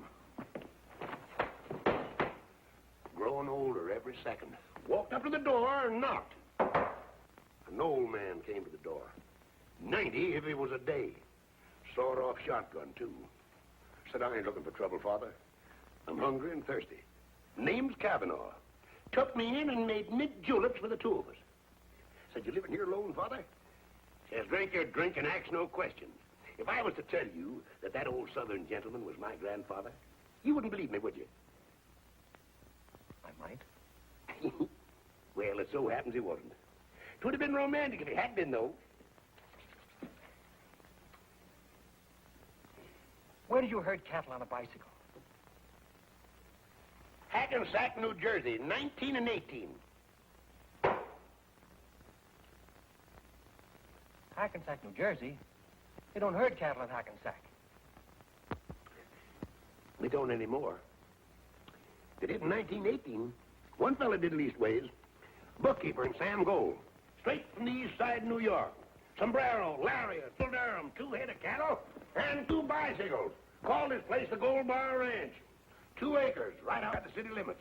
Growing older every second. Walked up to the door and knocked. An old man came to the door. 90 if it was a day. Sawed-off shotgun, too. Said, I ain't looking for trouble, Father. I'm hungry and thirsty. Name's Kavanaugh. Took me in and made mint juleps for the 2 of us. Said, you living here alone, Father? Says, drink your drink and ask no questions. If I was to tell you that that old Southern gentleman was my grandfather, you wouldn't believe me, would you? I might. Well, it so happens he wasn't. 'Twould have been romantic if it had been, though. Where did you herd cattle on a bicycle? Hackensack, New Jersey, 19 and 18. Hackensack, New Jersey? They don't herd cattle in Hackensack. They don't anymore. They did in 1918. One fella did leastways. Bookkeeper in Sam Gold. Straight from the east side of New York. Sombrero, lariat, full Durham, 2 head of cattle, and 2 bicycles. Called his place the Gold Bar Ranch. 2 acres, right out at the city limits.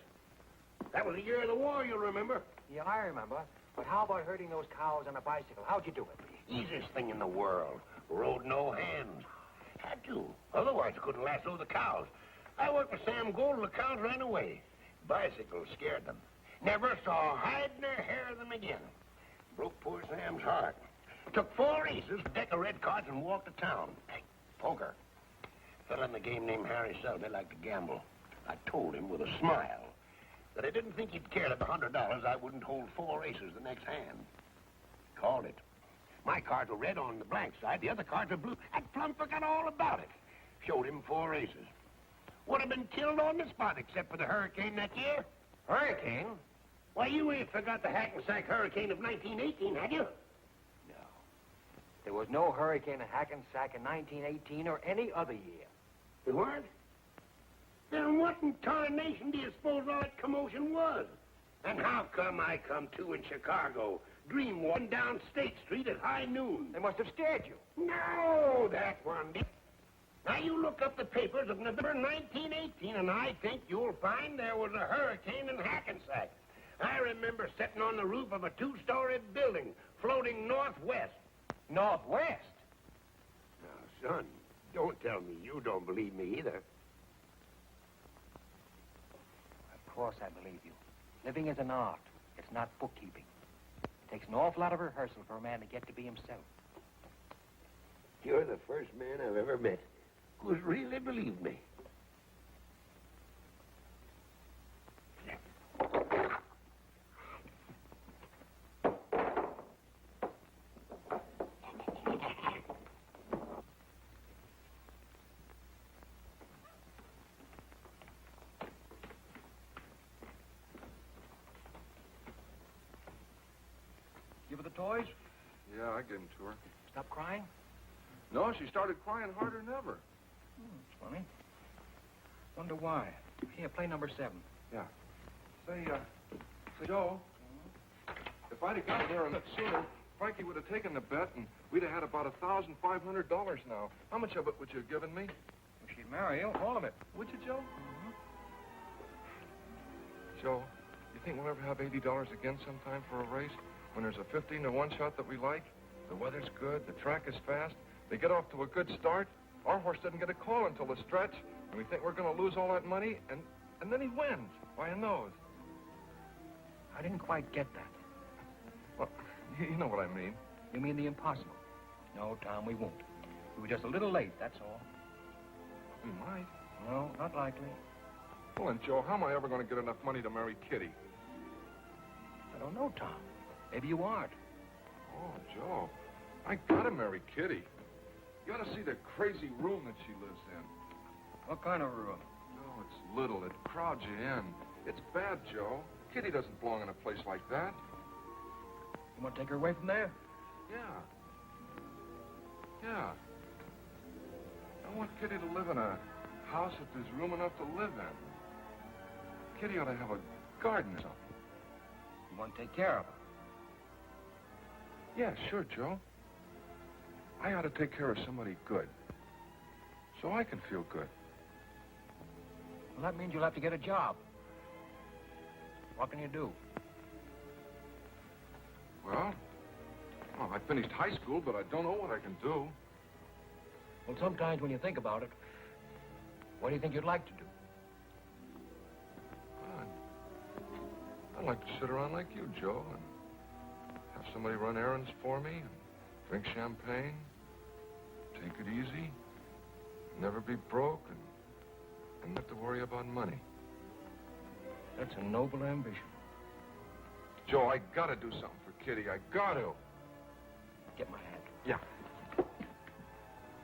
That was the year of the war, you'll remember. Yeah, I remember. But how about herding those cows on a bicycle? How'd you do it? Easiest thing in the world. Rode no hands. Had to. Otherwise, I couldn't lasso the cows. I worked for Sam Gold and the cows ran away. Bicycles scared them. Never saw hide nor hair of them again. Broke poor Sam's heart. Took 4 aces, a deck of red cards, and walked to town. Hey, poker. Fella in the game named Harry Selby liked to gamble. I told him with a smile that I didn't think he'd care that $100 I wouldn't hold 4 aces the next hand. Called it. My cards were red on the blank side, the other cards were blue. I'd plumb forgot all about it. Showed him 4 aces. Would have been killed on the spot except for the hurricane that year. Hurricane? Why, you ain't forgot the Hackensack hurricane of 1918, had you? No. There was no hurricane in Hackensack in 1918 or any other year. There weren't? Then what in tarnation do you suppose all that commotion was? And how come I come to in Chicago, dream one down State Street at high noon? They must have scared you. No, that one did. Now, you look up the papers of November 1918, and I think you'll find there was a hurricane in Hackensack. I remember sitting on the roof of a 2-story building, floating northwest. Northwest? Now, son, don't tell me you don't believe me either. Of course I believe you. Living is an art. It's not bookkeeping. It takes an awful lot of rehearsal for a man to get to be himself. You're the first man I've ever met who's really believed me. Give her the toys? Yeah, I gave them to her. Stop crying? No, she started crying harder than ever. It's funny. Wonder why. Here, play number 7. Yeah. Say, Joe, if I'd have gotten there a bit sooner, Frankie would have taken the bet, and we'd have had about $1,500 now. How much of it would you have given me? If she'd marry you, all of it. Would you, Joe? Joe, you think we'll ever have $80 again sometime for a race? When there's a 15-to-1 shot that we like? The weather's good, the track is fast, they get off to a good start. Our horse doesn't get a call until the stretch, and we think we're going to lose all that money, and then he wins by a nose. I didn't quite get that. Well, you know what I mean. You mean the impossible? No, Tom, we won't. We were just a little late, that's all. We might. No, not likely. Well, then, Joe, how am I ever going to get enough money to marry Kitty? I don't know, Tom. Maybe you aren't. Oh, Joe, I gotta marry Kitty. You ought to see the crazy room that she lives in. What kind of room? No, it's little. It crowds you in. It's bad, Joe. Kitty doesn't belong in a place like that. You want to take her away from there? Yeah. I want Kitty to live in a house that there's room enough to live in. Kitty ought to have a garden or something. You want to take care of her? Yeah, sure, Joe. I ought to take care of somebody good. So I can feel good. Well, that means you'll have to get a job. What can you do? Well, I finished high school, but I don't know what I can do. Well, sometimes when you think about it, what do you think you'd like to do? I'd like to sit around like you, Joe, and have somebody run errands for me, and drink champagne, take it easy, never be broke, and not have to worry about money. That's a noble ambition. Joe, I gotta do something for Kitty. I gotta. Get my hat. Yeah.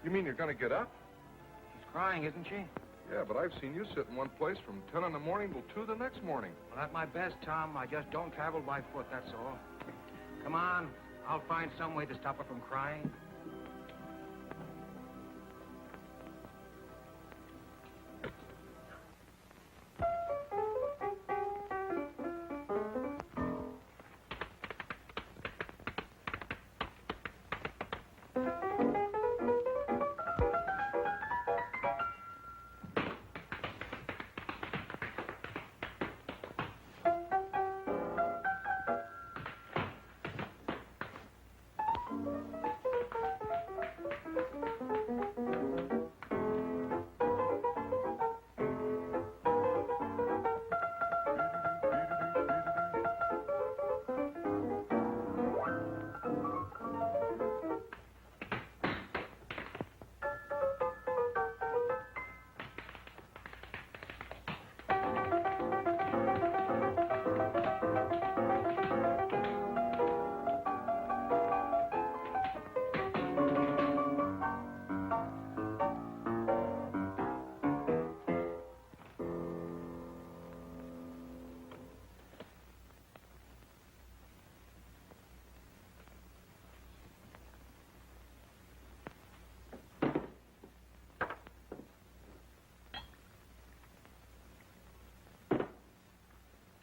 You mean you're gonna get up? She's crying, isn't she? Yeah, but I've seen you sit in one place from 10 in the morning till 2 the next morning. Well, at my best, Tom, I just don't travel by foot, that's all. Come on, I'll find some way to stop her from crying.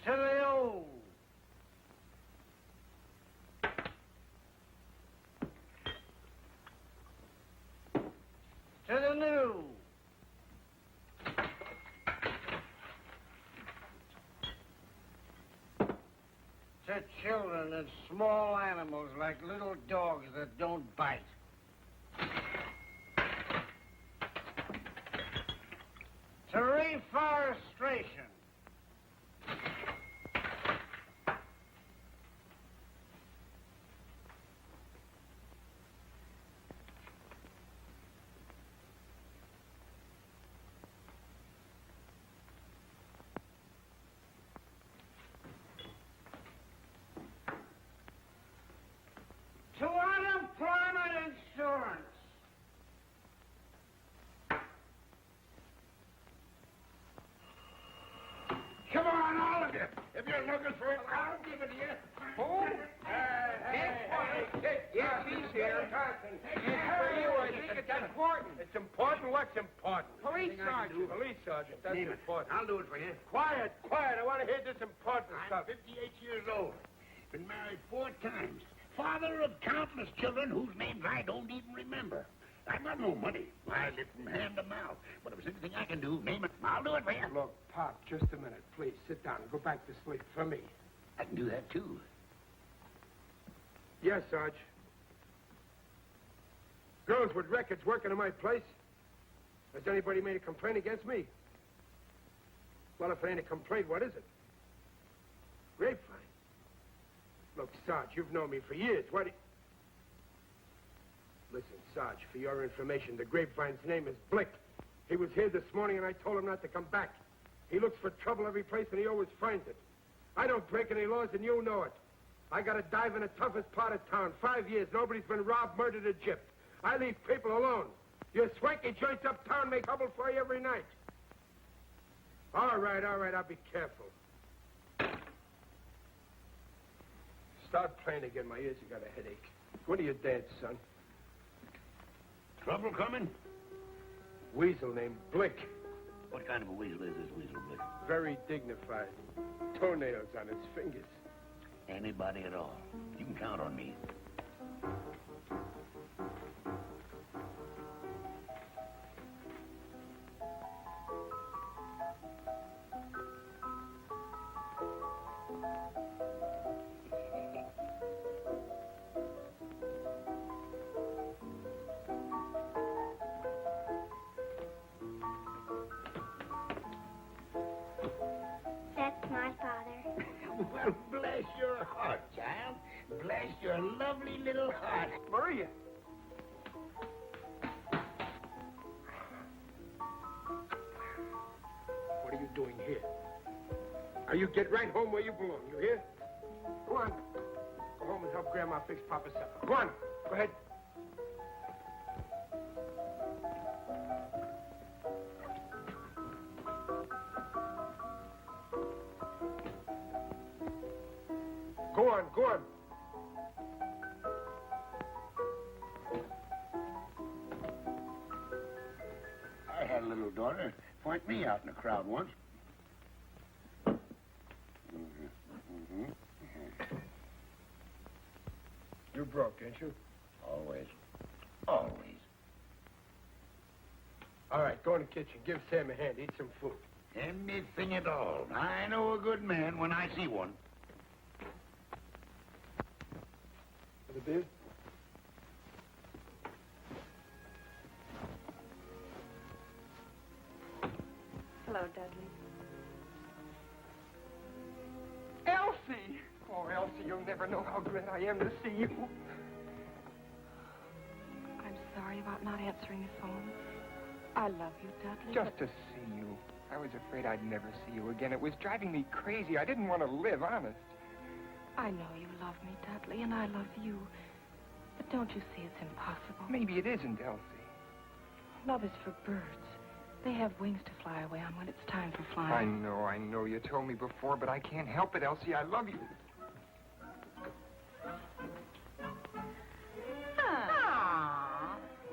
To the old. To the new. To children and small animals like little dogs that don't bite. To reforestation. To unemployment insurance. Come on, all of you. If you're looking for it, I'll give it to you. Who? Yes, he's here. It's for you. I think it's important. It's important? What's important? Police sergeant. Police sergeant, that's Name it. important. I'll do it for you. Quiet, quiet. I want to hear this important I'm stuff. 58 years old. Been married 4 times. Father of countless children whose names I don't even remember. I've got no money. I live from hand to mouth. But if there's anything I can do, name it. I'll do it for you. Look, Pop, just a minute. Please, sit down. Go back to sleep. For me. I can do that, too. Yes, Sarge. Girls with records working in my place. Has anybody made a complaint against me? Well, if it ain't a complaint, what is it? Grapevine. Look, Sarge, you've known me for years. What do you... Listen, Sarge, for your information, the Grapevine's name is Blick. He was here this morning, and I told him not to come back. He looks for trouble every place, and he always finds it. I don't break any laws, and you know it. I got to dive in the toughest part of town. 5 years, nobody's been robbed, murdered, or gypped. I leave people alone. Your swanky joints uptown make trouble for you every night. All right, I'll be careful. Start playing again. My ears have got a headache. What do you dance, son? Trouble coming? Weasel named Blick. What kind of a weasel is this weasel, Blick? Very dignified. Toenails on his fingers. Anybody at all. You can count on me. That's my father. Well, bless your heart, child. Bless your lovely little heart. Maria. What are you doing here? Now, you get right home where you belong, you hear? Go on. Go home and help Grandma fix Papa's supper. Go on. Go ahead. Go on, go on. I had a little daughter point me out in a crowd once. You're broke, ain't you? Always. Always. All right, go in the kitchen. Give Sam a hand. Eat some food. Anything at all. I know a good man when I see one. For the beer? Hello, Dudley. Elsie! Oh, Elsie, you'll never know how glad I am to see you. I'm sorry about not answering the phone. I love you, Dudley. Just to see you. I was afraid I'd never see you again. It was driving me crazy. I didn't want to live, honest. I know you love me, Dudley, and I love you. But don't you see it's impossible? Maybe it isn't, Elsie. Love is for birds. They have wings to fly away on when it's time for flying. I know. You told me before, but I can't help it, Elsie. I love you.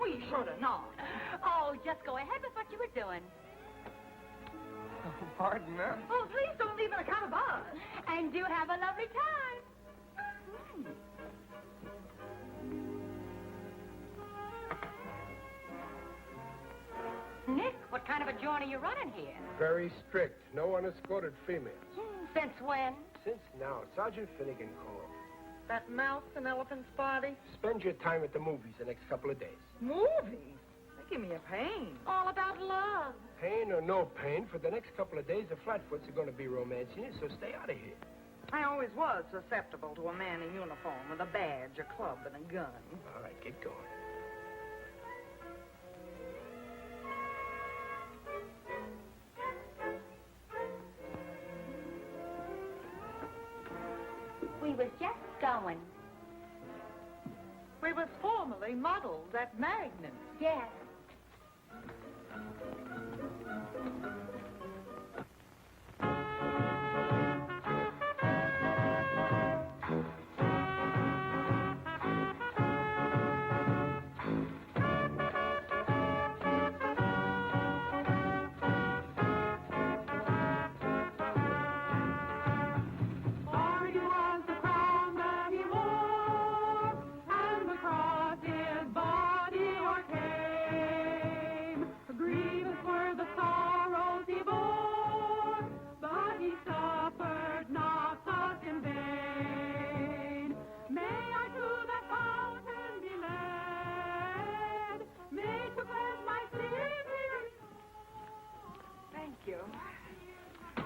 We should have known. Oh, just go ahead with what you were doing. Oh, pardon, huh? Oh, please don't leave an account of us. And do have a lovely time. Nick, what kind of a joint are you running here? Very strict. No unescorted females. Since when? Since now, Sergeant Finnegan called. That mouse and elephant's body? Spend your time at the movies the next couple of days. Movies? They give me a pain. All about love. Pain or no pain, for the next couple of days, the Flatfoots are going to be romancing you, so stay out of here. I always was susceptible to a man in uniform with a badge, a club, and a gun. All right, get going. We was just going. We was formerly modeled at Magnum. Yes.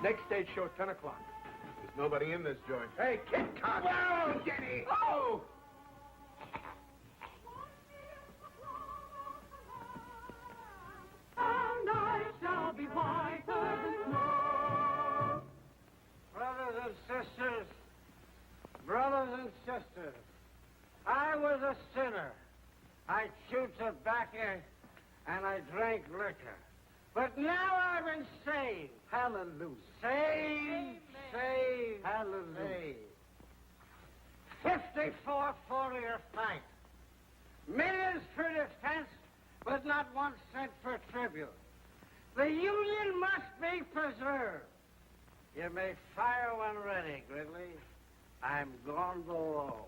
Next stage show, 10 o'clock. There's nobody in this joint. Hey, Kit Carson! Whoa, Jenny! Oh! And I shall be whiter than snow. Brothers and sisters, I was a sinner. I chewed tobacco and I drank liquor. But now I've been saved. Hallelujah. Saved, saved, hallelujah. 54 for-year fight. Millions for defense, but not 1 cent for tribute. The Union must be preserved. You may fire when ready, Gridley. I'm gone below.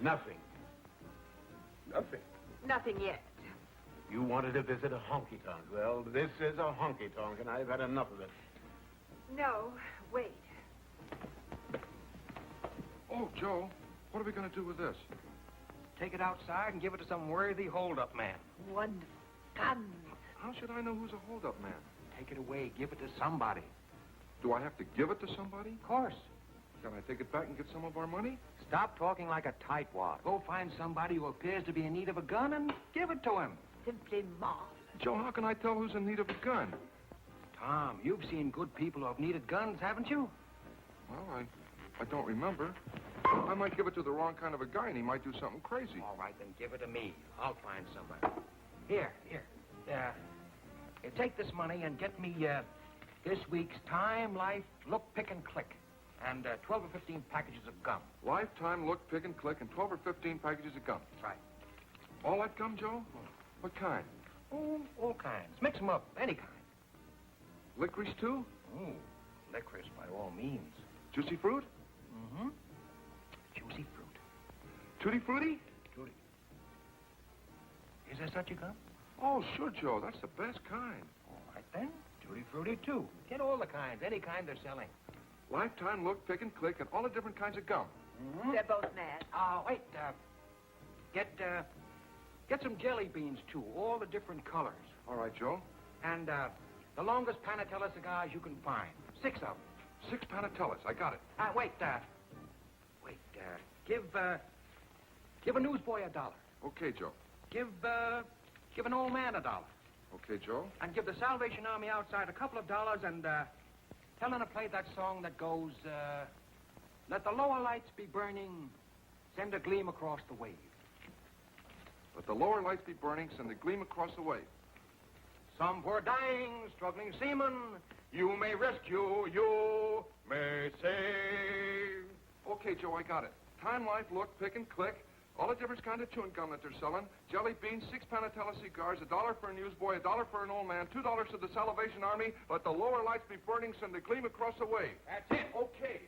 Nothing. Nothing. Nothing yet. You wanted to visit a honky-tonk. Well, this is a honky-tonk, and I've had enough of it. No, wait. Oh, Joe, what are we going to do with this? Take it outside and give it to some worthy hold-up man. Wonderful. Guns. How should I know who's a hold-up man? Take it away. Give it to somebody. Do I have to give it to somebody? Of course. Can I take it back and get some of our money? Stop talking like a tightwad. Go find somebody who appears to be in need of a gun and give it to him. Simply marvelous. Joe, how can I tell who's in need of a gun? Tom, you've seen good people who have needed guns, haven't you? Well, I don't remember. I might give it to the wrong kind of a guy, and he might do something crazy. All right, then give it to me. I'll find somebody. Here. Take this money and get me this week's Time, Life, Look, Pick, and Click, and 12 or 15 packages of gum. Lifetime, Look, Pick, and Click, and 12 or 15 packages of gum. Right. All that gum, Joe? What kind? Oh, all kinds. Mix them up, any kind. Licorice, too? Oh, licorice by all means. Juicy fruit? Mm-hmm. Juicy fruit. Tutti frutti? Tutti. Is there such a gum? Oh, sure, Joe. That's the best kind. All right, then. Tutti frutti, too. Get all the kinds, any kind they're selling. Lifetime, Look, Pick, and Click, and all the different kinds of gum. Mm-hmm. They're both mad. Wait. Get some jelly beans, too. All the different colors. All right, Joe. And, the longest Panatella cigars you can find. 6 of them. 6 Panatellas. I got it. Give a newsboy $1. Okay, Joe. Give an old man $1. Okay, Joe. And give the Salvation Army outside a couple of dollars and, tell them to play that song that goes, let the lower lights be burning, send a gleam across the wave. Let the lower lights be burning, send a gleam across the wave. Some poor dying, struggling seaman, you may rescue, you may save. Okay, Joe, I got it. Time, Life, Look, Pick, and Click. All the different kinds of chewing gum that they're selling. Jelly beans, 6 Panatella cigars, $1 for a newsboy, $1 for an old man, $2 to the Salvation Army. Let the lower lights be burning, send a gleam across the wave. That's it. Okay.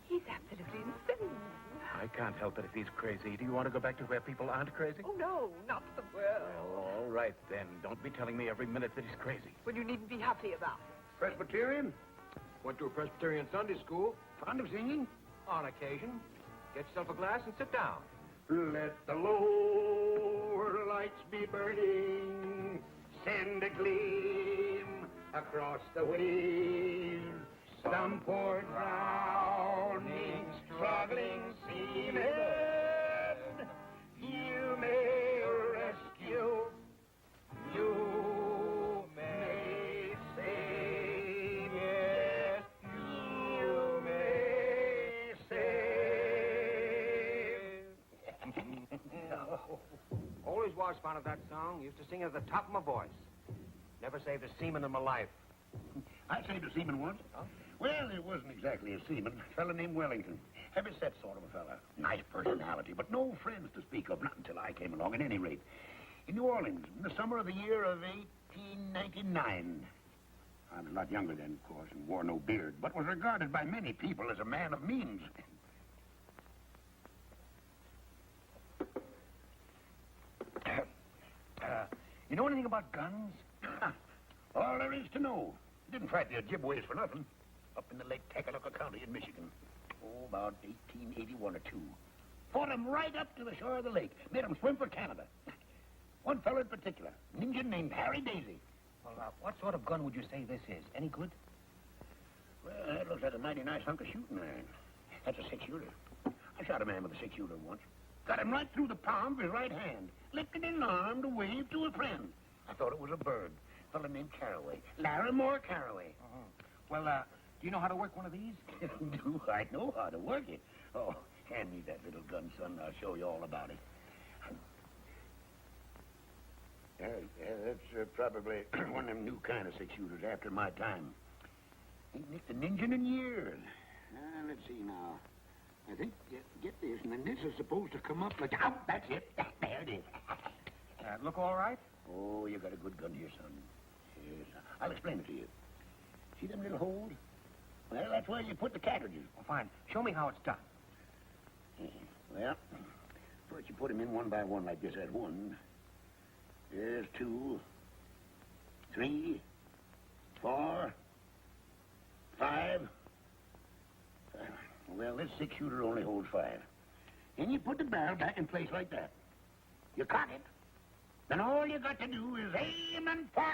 He's absolutely insane. I can't help it if he's crazy. Do you want to go back to where people aren't crazy? Oh, no, not the world. Well, all right, then. Don't be telling me every minute that he's crazy. Well, you needn't be happy about it. Presbyterian? Went to a Presbyterian Sunday school. Fond of singing? On occasion. Get yourself a glass and sit down. Let the lower lights be burning, send a gleam across the wave. Some poor drowning, struggling seaman, you may rescue, you may save, yes, you may save. Always was fond of that song. Used to sing it at the top of my voice. Never saved a seaman in my life. I saved a seaman once. Huh? Well, it wasn't exactly a seaman. A fella named Wellington. Heavy-set sort of a fella. Nice personality, but no friends to speak of, not until I came along, at any rate. In New Orleans, in the summer of the year of 1899. I was a lot younger then, of course, and wore no beard, but was regarded by many people as a man of means. You know anything about guns? All there is to know. Didn't fight the Ojibways for nothing. Up in the Lake Tacaloca County in Michigan. Oh, about 1881 or 2. Fought them right up to the shore of the lake. Made them swim for Canada. One fellow in particular, an Indian named Harry Daisy. Well, what sort of gun would you say this is? Any good? Well, that looks like a mighty nice hunk of shooting iron. That's a 6-shooter. I shot a man with a 6-shooter once. Got him right through the palm of his right hand. Lifted his arm to wave to a friend. I thought it was a bird. A fellow named Caraway. Larimore Caraway. Uh-huh. Well, do you know how to work one of these? Do I know how to work it? Oh, hand me that little gun, son. I'll show you all about it. That's probably one of them new kind of 6-shooters after my time. Ain't nicked an engine in years. Let's see now. I think, get this, and then this is supposed to come up like... Oh, that's it. There it is. Look all right? Oh, you got a good gun here, son. Yes, I'll explain it to you. See them little holes? Well, that's where you put the cartridges. Well, fine. Show me how it's done. Well, first you put them in one by one like this. There's 1. There's 2, 3, 4, 5. Well, this 6-shooter only holds 5. Then you put the barrel back in place like that. You cock it. Then all you got to do is aim and fire.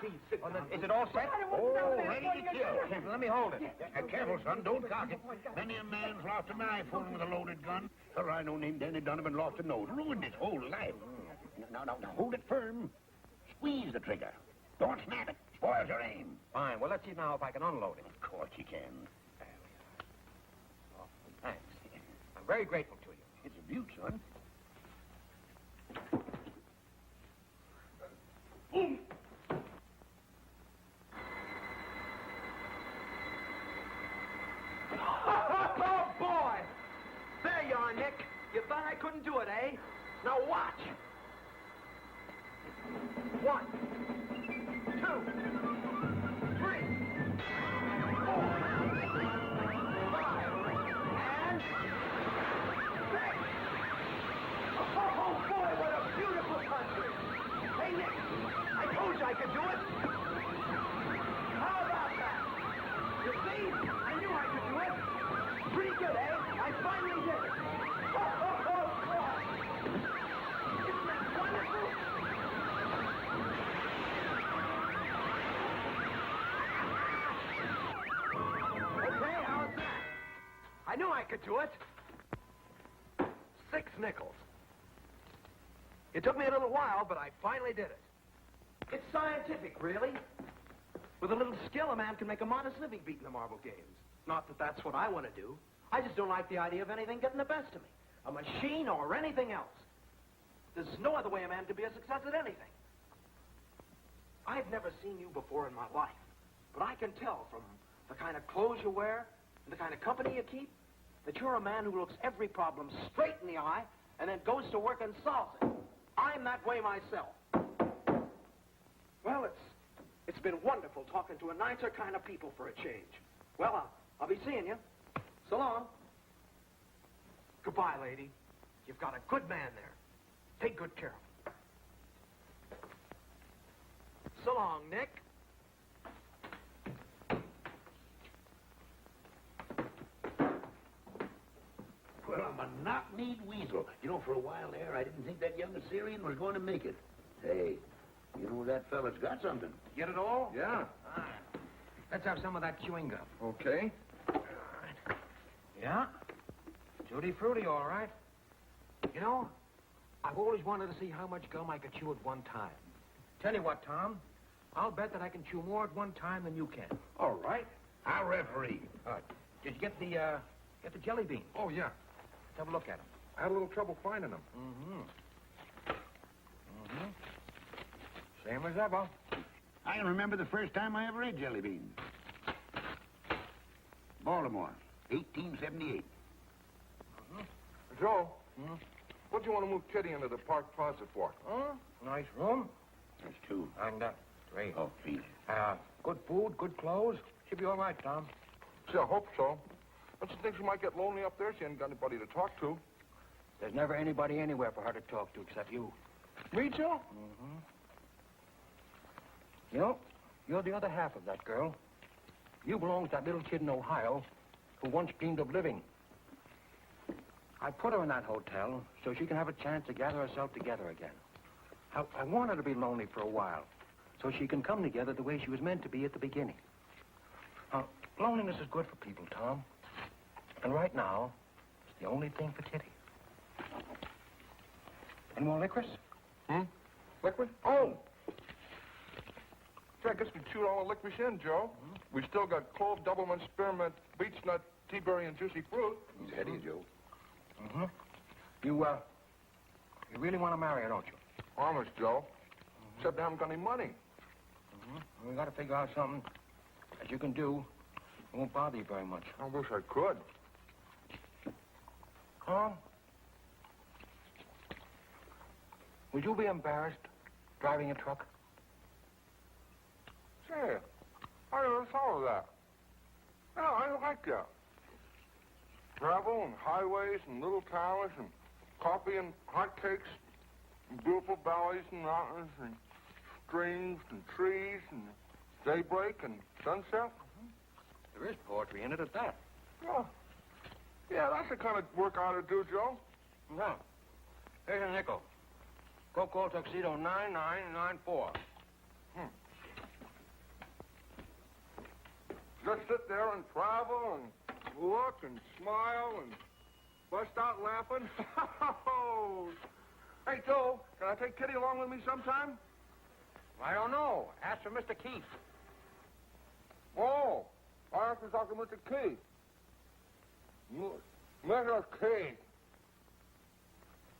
Please, sit down. Is it all set? Oh, ready to kill. Let me hold it. Careful, son. Don't cock it. Many a man's lost an eye fooling with a loaded gun. A rhino named Danny Donovan lost a nose. Ruined his whole life. Now, hold it firm. Squeeze the trigger. Don't snap it. Spoils your aim. Fine. Well, let's see now if I can unload it. Of course you can. Oh, thanks. I'm very grateful to you. It's a beaut, son. Boom! Oh, boy! There you are, Nick. You thought I couldn't do it, eh? Now watch. 1, 2, 3, 4, 5, and 6. Oh, boy, what a beautiful country. Hey, Nick, I told you I could do it. How about that? You see, I knew I could do it. Pretty good, eh? I finally did it. Oh, boy. Isn't that wonderful? Okay, how's that? I knew I could do it. 6 nickels. It took me a little while, but I finally did it. It's scientific, really. With a little skill, a man can make a modest living beating the marble games. Not that that's what I want to do. I just don't like the idea of anything getting the best of me. A machine or anything else. There's no other way a man can be a success at anything. I've never seen you before in my life, but I can tell from the kind of clothes you wear and the kind of company you keep that you're a man who looks every problem straight in the eye and then goes to work and solves it. I'm that way myself. Well, it's been wonderful talking to a nicer kind of people for a change. Well, I'll be seeing you. So long. Goodbye, lady. You've got a good man there. Take good care of him. So long, Nick. Well, I'm a knock-kneed weasel. You know, for a while there, I didn't think that young Assyrian was going to make it. Hey, you know, that fella's got something. Get it all? Yeah. Fine. Let's have some of that chewing gum. Okay. Yeah? Tutti frutti, all right. You know, I've always wanted to see how much gum I could chew at one time. Tell you what, Tom, I'll bet that I can chew more at one time than you can. All right. I'll referee. Did you get the jelly beans? Oh, yeah. Let's have a look at them. I had a little trouble finding them. Same as ever. I can remember the first time I ever ate jelly beans. Baltimore, 1878. Joe, what do you want to move Kitty into the park closet for? Nice room. There's 2. And, great. Oh, please. Good food, good clothes. Should be all right, Tom. Gee, I hope so. But she thinks she might get lonely up there. She ain't got anybody to talk to. There's never anybody anywhere for her to talk to except you. Me, Joe? You know, you're the other half of that girl. You belong to that little kid in Ohio who once dreamed of living. I put her in that hotel so she can have a chance to gather herself together again. I want her to be lonely for a while so she can come together the way she was meant to be at the beginning. Loneliness is good for people, Tom. And right now, it's the only thing for Kitty. Any more licorice? Liquid? Oh! Gee, I guess we chewed all the licorice in, Joe. We still got clove, doublemint, spearmint, beech nut, tea berry, and juicy fruit. He's ahead of you, Joe. You really want to marry her, don't you? Honest, Joe. Except I haven't got any money. We got to figure out something that you can do. It won't bother you very much. I wish I could. Tom? Would you be embarrassed driving a truck? Say, I never thought of that. No, I like that. Travel and highways and little towns and coffee and hotcakes and beautiful valleys and mountains and streams and trees and daybreak and sunset. There is poetry in it at that. Oh. Yeah, that's the kind of work I ought to do, Joe. No. Here's a nickel. Go call Tuxedo 9994. Just sit there and travel and look and smile and bust out laughing. Hey, Joe, can I take Kitty along with me sometime? I don't know. Ask for Mr. Keith. Oh, I have to talk to Mr. Keith. Mr. Keith.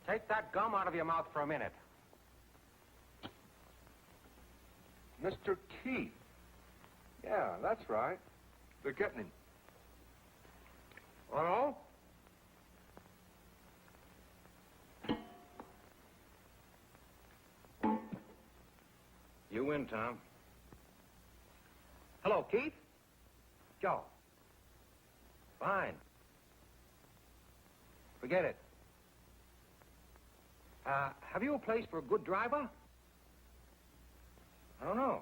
Take that gum out of your mouth for a minute. Mr. Keith. Yeah, that's right. They're getting him. Hello? You win, Tom. Hello, Keith? Joe. Fine. Forget it. Have you a place for a good driver? I don't know.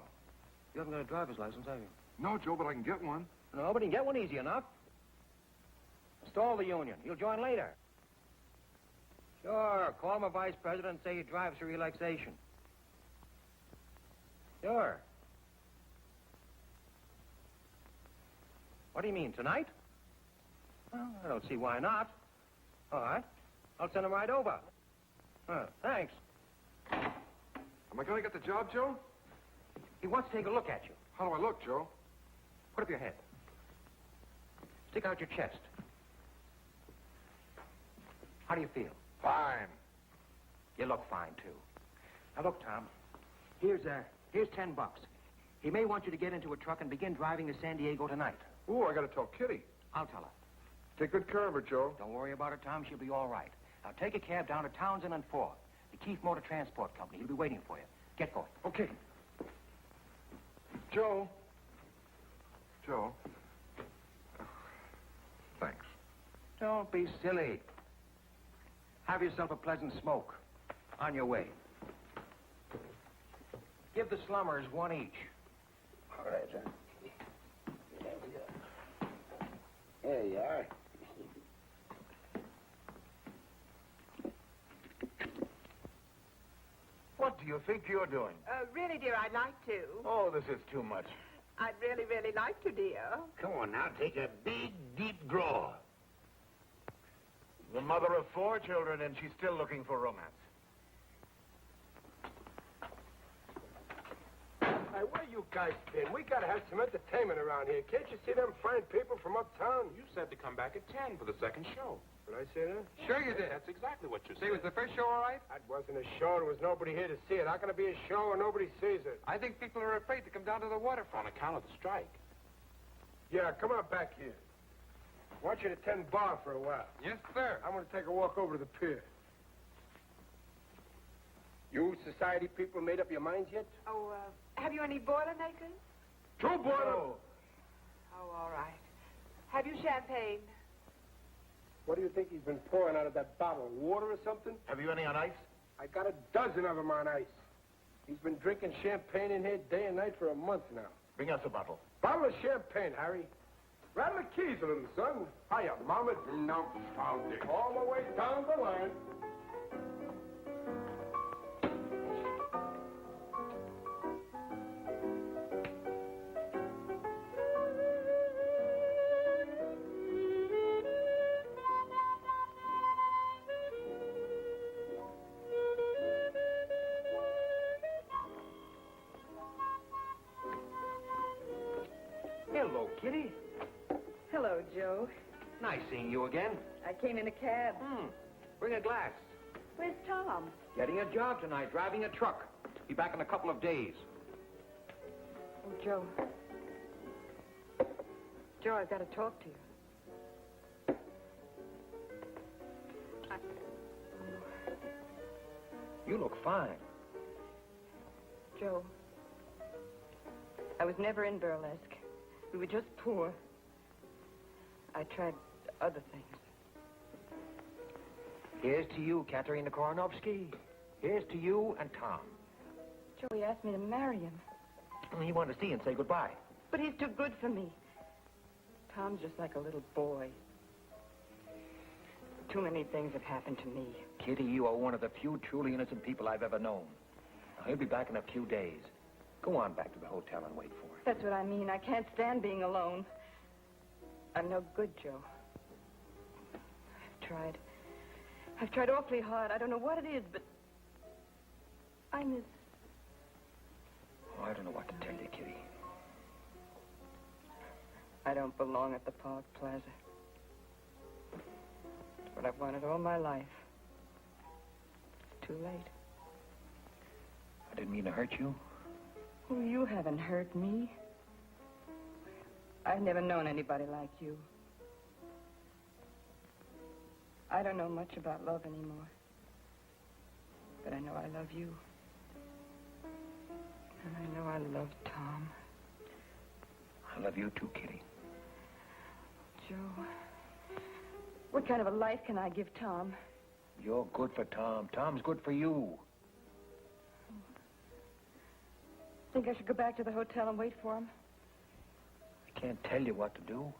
You haven't got a driver's license, have you? No, Joe, but I can get one. No, but you can get one easy enough. Install the union. You'll join later. Sure. Call my vice president and say he drives for relaxation. Sure. What do you mean, tonight? Well, I don't see why not. All right. I'll send him right over. Thanks. Am I going to get the job, Joe? He wants to take a look at you. How do I look, Joe? Put up your head. Stick out your chest. How do you feel? Fine. You look fine, too. Now, look, Tom. Here's $10. He may want you to get into a truck and begin driving to San Diego tonight. Ooh, I got to tell Kitty. I'll tell her. Take good care of her, Joe. Don't worry about her, Tom. She'll be all right. Now, take a cab down to Townsend and 4th. The Keith Motor Transport Company. He'll be waiting for you. Get going. Okay. Joe. Joe. Thanks. Don't be silly. Have yourself a pleasant smoke. On your way. Give the slummers one each. All right, son. There we go. There you are. What do you think you're doing? Really, dear, I'd like to. Oh, this is too much. I'd really, really like to, dear. Come on now, take a big, deep draw. The mother of 4 children, and she's still looking for romance. Hey, where you guys been? We gotta have some entertainment around here. Can't you see them fine people from uptown? You said to come back at 10 for the second show. Did I say that? Sure you did. That's exactly what you Say, said. was the first show all right? That wasn't a show. There was nobody here to see it. How can it be a show when nobody sees it? I think people are afraid to come down to the waterfront. On account of the strike. Yeah, come on back here. I want you to tend bar for a while. Yes, sir. I'm going to take a walk over to the pier. You society people made up your minds yet? Oh, have you any Boilermakers? 2 boilers. Oh, all right. Have you champagne? What do you think he's been pouring out of that bottle? Water or something? Have you any on ice? I got a dozen of them on ice. He's been drinking champagne in here day and night for a month now. Bring us a bottle. Bottle of champagne, Harry. Rattle the keys a little, son. Hiya, Mama. No, found it. All the way down the line. Hello, Kitty. Hello, Joe. Nice seeing you again. I came in a cab. Bring a glass. Where's Tom? Getting a job tonight, driving a truck. Be back in a couple of days. Oh, Joe. Joe, I've got to talk to you. You look fine. Joe, I was never in burlesque. We were just poor. I tried other things. Here's to you, Katerina Koronovsky. Here's to you and Tom. Joe, he asked me to marry him. He wanted to see you and say goodbye. But he's too good for me. Tom's just like a little boy. Too many things have happened to me. Kitty, you are one of the few truly innocent people I've ever known. Now, he'll be back in a few days. Go on back to the hotel and wait for him. That's what I mean. I can't stand being alone. I'm no good, Joe. I've tried awfully hard. I don't know what it is, but I miss... Oh, I don't know what to tell you, Kitty. I don't belong at the Park Plaza. It's what I've wanted all my life. It's too late. I didn't mean to hurt you. Oh, you haven't hurt me. I've never known anybody like you. I don't know much about love anymore. But I know I love you. And I know I love Tom. I love you too, Kitty. Joe, what kind of a life can I give Tom? You're good for Tom. Tom's good for you. Think I should go back to the hotel and wait for him? I can't tell you what to do.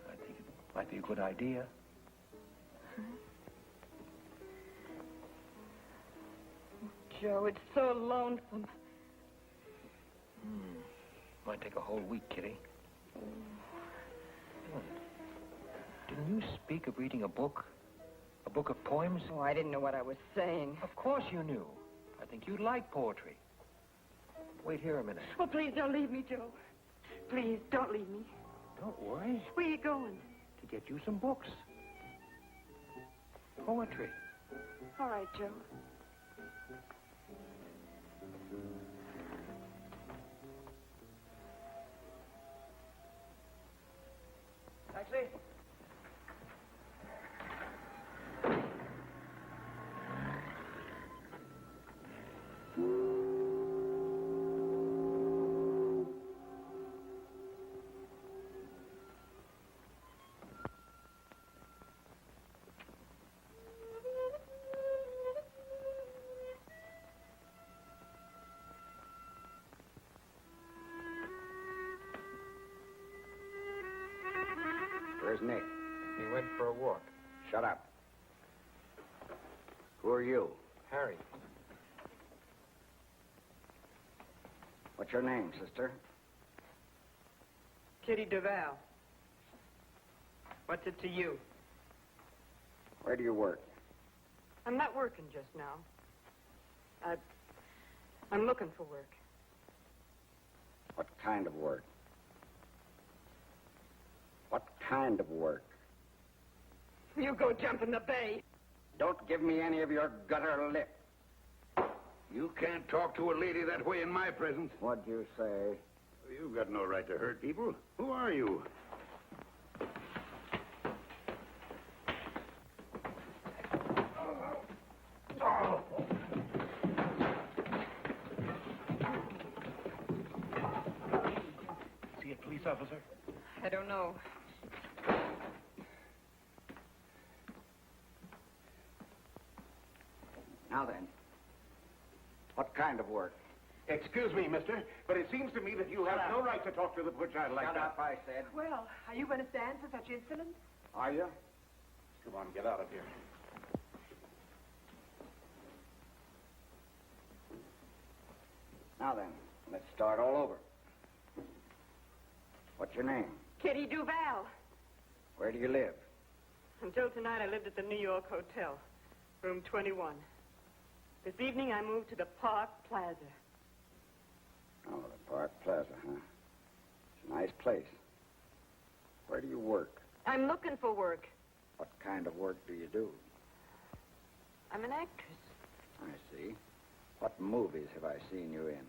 I think it might be a good idea. Joe, it's so lonesome. Might take a whole week, Kitty. Didn't you speak of reading a book? A book of poems? Oh, I didn't know what I was saying. Of course you knew. I think you'd like poetry. Wait here a minute. Oh, please don't leave me, Joe. Please, don't leave me. Don't worry. Where are you going? To get you some books. Poetry. All right, Joe. Taxi? Where's Nick? He went for a walk. Shut up. Who are you? Harry. What's your name, sister? Kitty Duval. What's it to you? Where do you work? I'm not working just now. I'm looking for work. What kind of work? What kind of work? You go jump in the bay. Don't give me any of your gutter lip. You can't talk to a lady that way in my presence. What'd you say? You've got no right to hurt people. Who are you? See a police officer? I don't know. Now then, what kind of work? Excuse me, mister, but it seems to me that you have no right to talk to the poor child like Shut that. up, I said. Well, are you going to stand for such insolence? Are you? Come on, get out of here. Now then, let's start all over. What's your name? Kitty Duval. Where do you live? Until tonight, I lived at the New York Hotel, room 21. This evening, I moved to the Park Plaza. Oh, the Park Plaza, huh? It's a nice place. Where do you work? I'm looking for work. What kind of work do you do? I'm an actress. I see. What movies have I seen you in?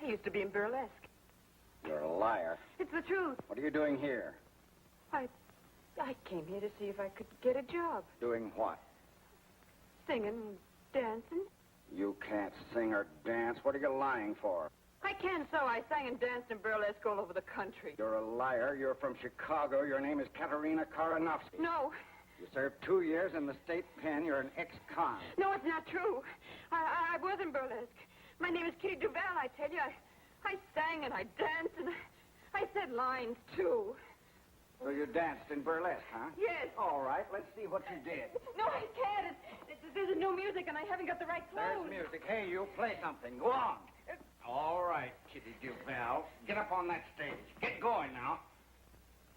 I used to be in burlesque. You're a liar. It's the truth. What are you doing here? I came here to see if I could get a job. Doing what? Singing and dancing. You can't sing or dance. What are you lying for? I can, so I sang and danced in burlesque all over the country. You're a liar. You're from Chicago. Your name is Katerina Karanovsky. No. You served 2 years in the state pen. You're an ex-con. No, it's not true. I was in burlesque. My name is Kitty Duval, I tell you. I sang and I danced and I said lines, too. So you danced in burlesque, huh? Yes. All right, let's see what you did. No, I can't. It's There's no music and I haven't got the right clothes. There's music. Hey, you play something. Go on. All right, Kitty Duval. Get up on that stage. Get going now.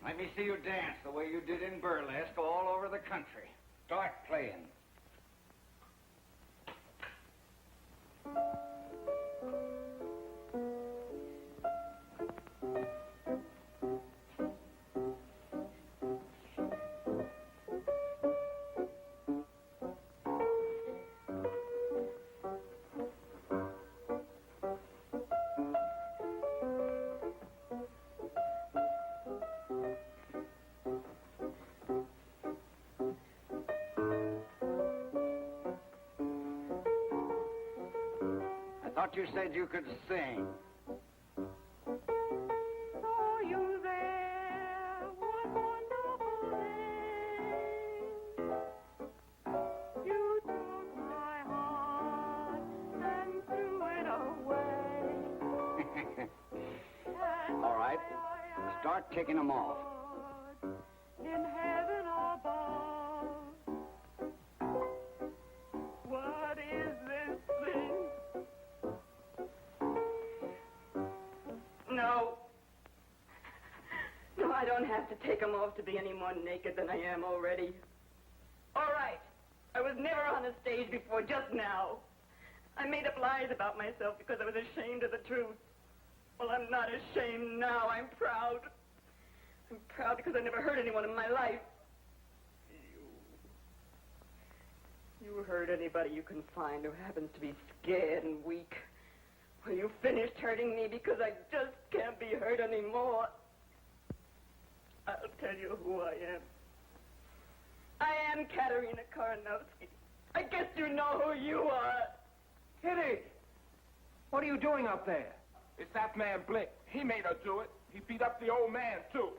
Let me see you dance the way you did in burlesque all over the country. Start playing. Thought you said you could sing. Are you there? What wonderful thing? You took my heart and threw it away. All right. Start taking them off. In heaven above. What is this thing? No. No, I don't have to take them off to be any more naked than I am already. All right. I was never on a stage before, just now. I made up lies about myself because I was ashamed of the truth. Well, I'm not ashamed now. I'm proud. I'm proud because I never hurt anyone in my life. You hurt anybody you can find who happens to be scared and weak. Well, you finished hurting me because I just can't be hurt anymore. I'll tell you who I am. I am Katerina Karanovsky. I guess you know who you are. Kitty! What are you doing up there? It's that man Blick. He made her do it. He beat up the old man, too.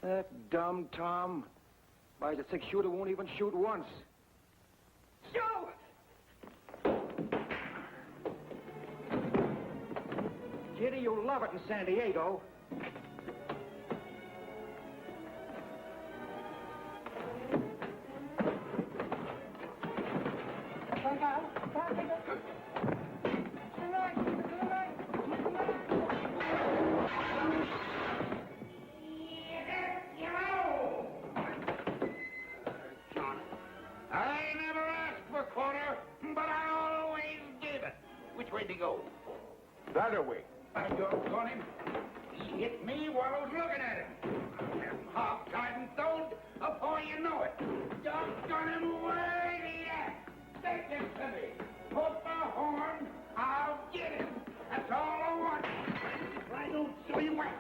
That dumb Tom. Why, the six-shooter won't even shoot once. Joe! Kitty, you'll love it in San Diego. That way. I doggone him. He hit me while I was looking at him. Hog-tied and throwed before you know it. Doggone him, where's he at? Take this to me. Put the horn, I'll get him. That's all I want. I don't see him wet.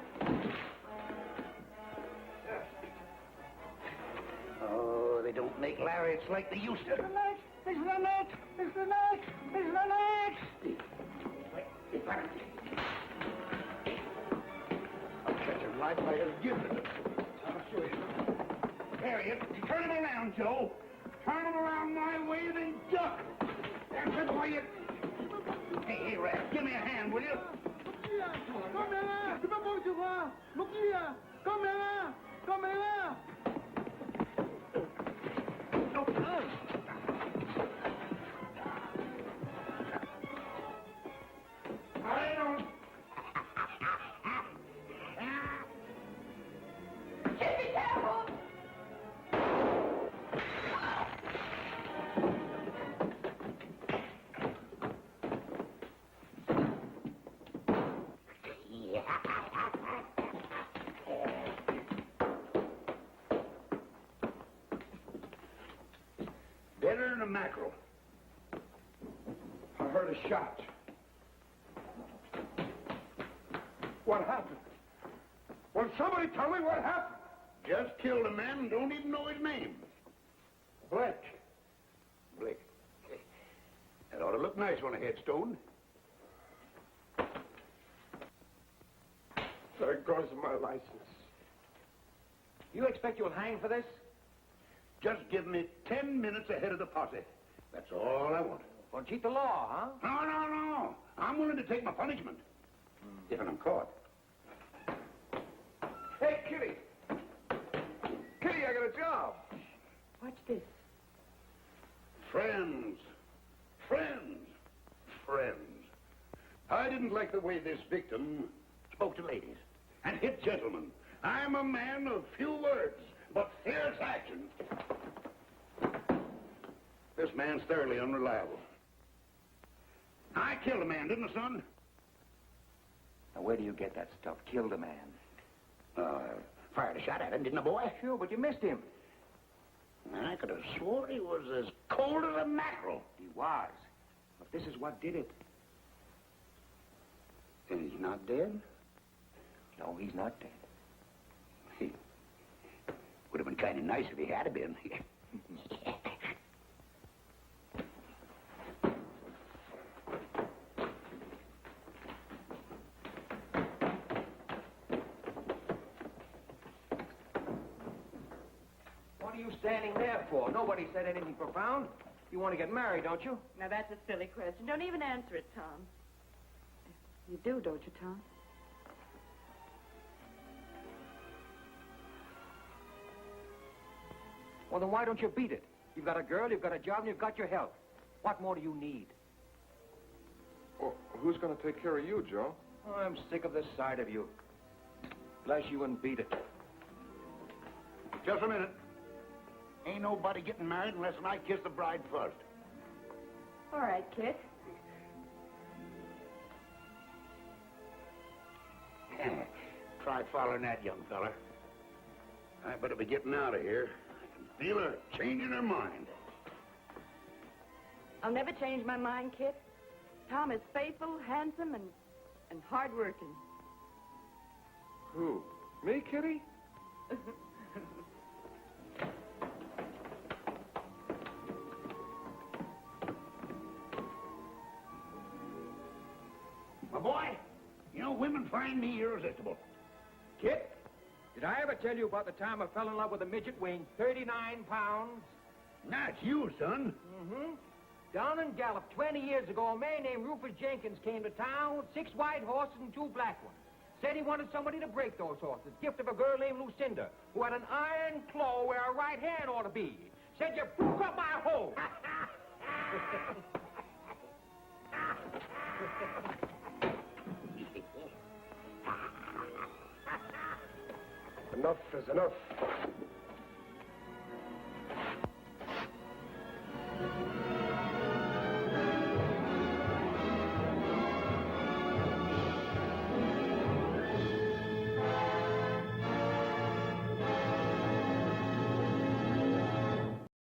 Oh, they don't make lariats like they used to. It's the net! It's the net! It's the net! It's the net! I'll catch him right by his gizzard. I'll show you. There he is. Turn him around, Joe. Turn him around my way, then duck. That's it, boy. Hey, Rat, give me a hand, will you? Come here! Tu peux pas où tu vas? Look here! Come here! Come here! I don't... Be careful! Better than a mackerel. I heard a shot. What happened? Will somebody tell me what happened? Just killed a man and don't even know his name. Blake. Blake. That ought to look nice on a headstone. There goes my license. You expect you'll hang for this? Just give me 10 minutes ahead of the posse. That's all I want. Want to cheat the law, huh? No. I'm willing to take my punishment. If I'm caught. Hey, Kitty. Kitty, I got a job. Watch this. Friends. I didn't like the way this victim spoke to ladies and hit gentlemen. I'm a man of few words, but fierce action. This man's thoroughly unreliable. I killed a man, didn't I, son? Now, where do you get that stuff? Killed a man. Fired a shot at him, didn't I, boy? Sure, but you missed him. I could have swore he was as cold as a mackerel. He was. But this is what did it. And he's not dead? No, he's not dead. He would have been kind of nice if he had been. What are you standing there for? Nobody said anything profound. You want to get married, don't you? Now, that's a silly question. Don't even answer it, Tom. You do, don't you, Tom? Well, then why don't you beat it? You've got a girl, you've got a job, and you've got your health. What more do you need? Well, who's going to take care of you, Joe? Oh, I'm sick of this side of you. Bless you and beat it. Just a minute. Ain't nobody getting married unless I kiss the bride first. All right, Kit. Try following that, young fella. I better be getting out of here. I can feel her changing her mind. I'll never change my mind, Kit. Tom is faithful, handsome, and hard-working. Who? Me, Kitty? My boy, you know, women find me irresistible. Kit, did I ever tell you about the time I fell in love with a midget weighing 39 pounds? That's you, son. Mm-hmm. Down in Gallup 20 years ago, a man named Rufus Jenkins came to town with 6 white horses and 2 black ones. Said he wanted somebody to break those horses. Gift of a girl named Lucinda, who had an iron claw where her right hand ought to be. Said you broke up my home. Enough is enough.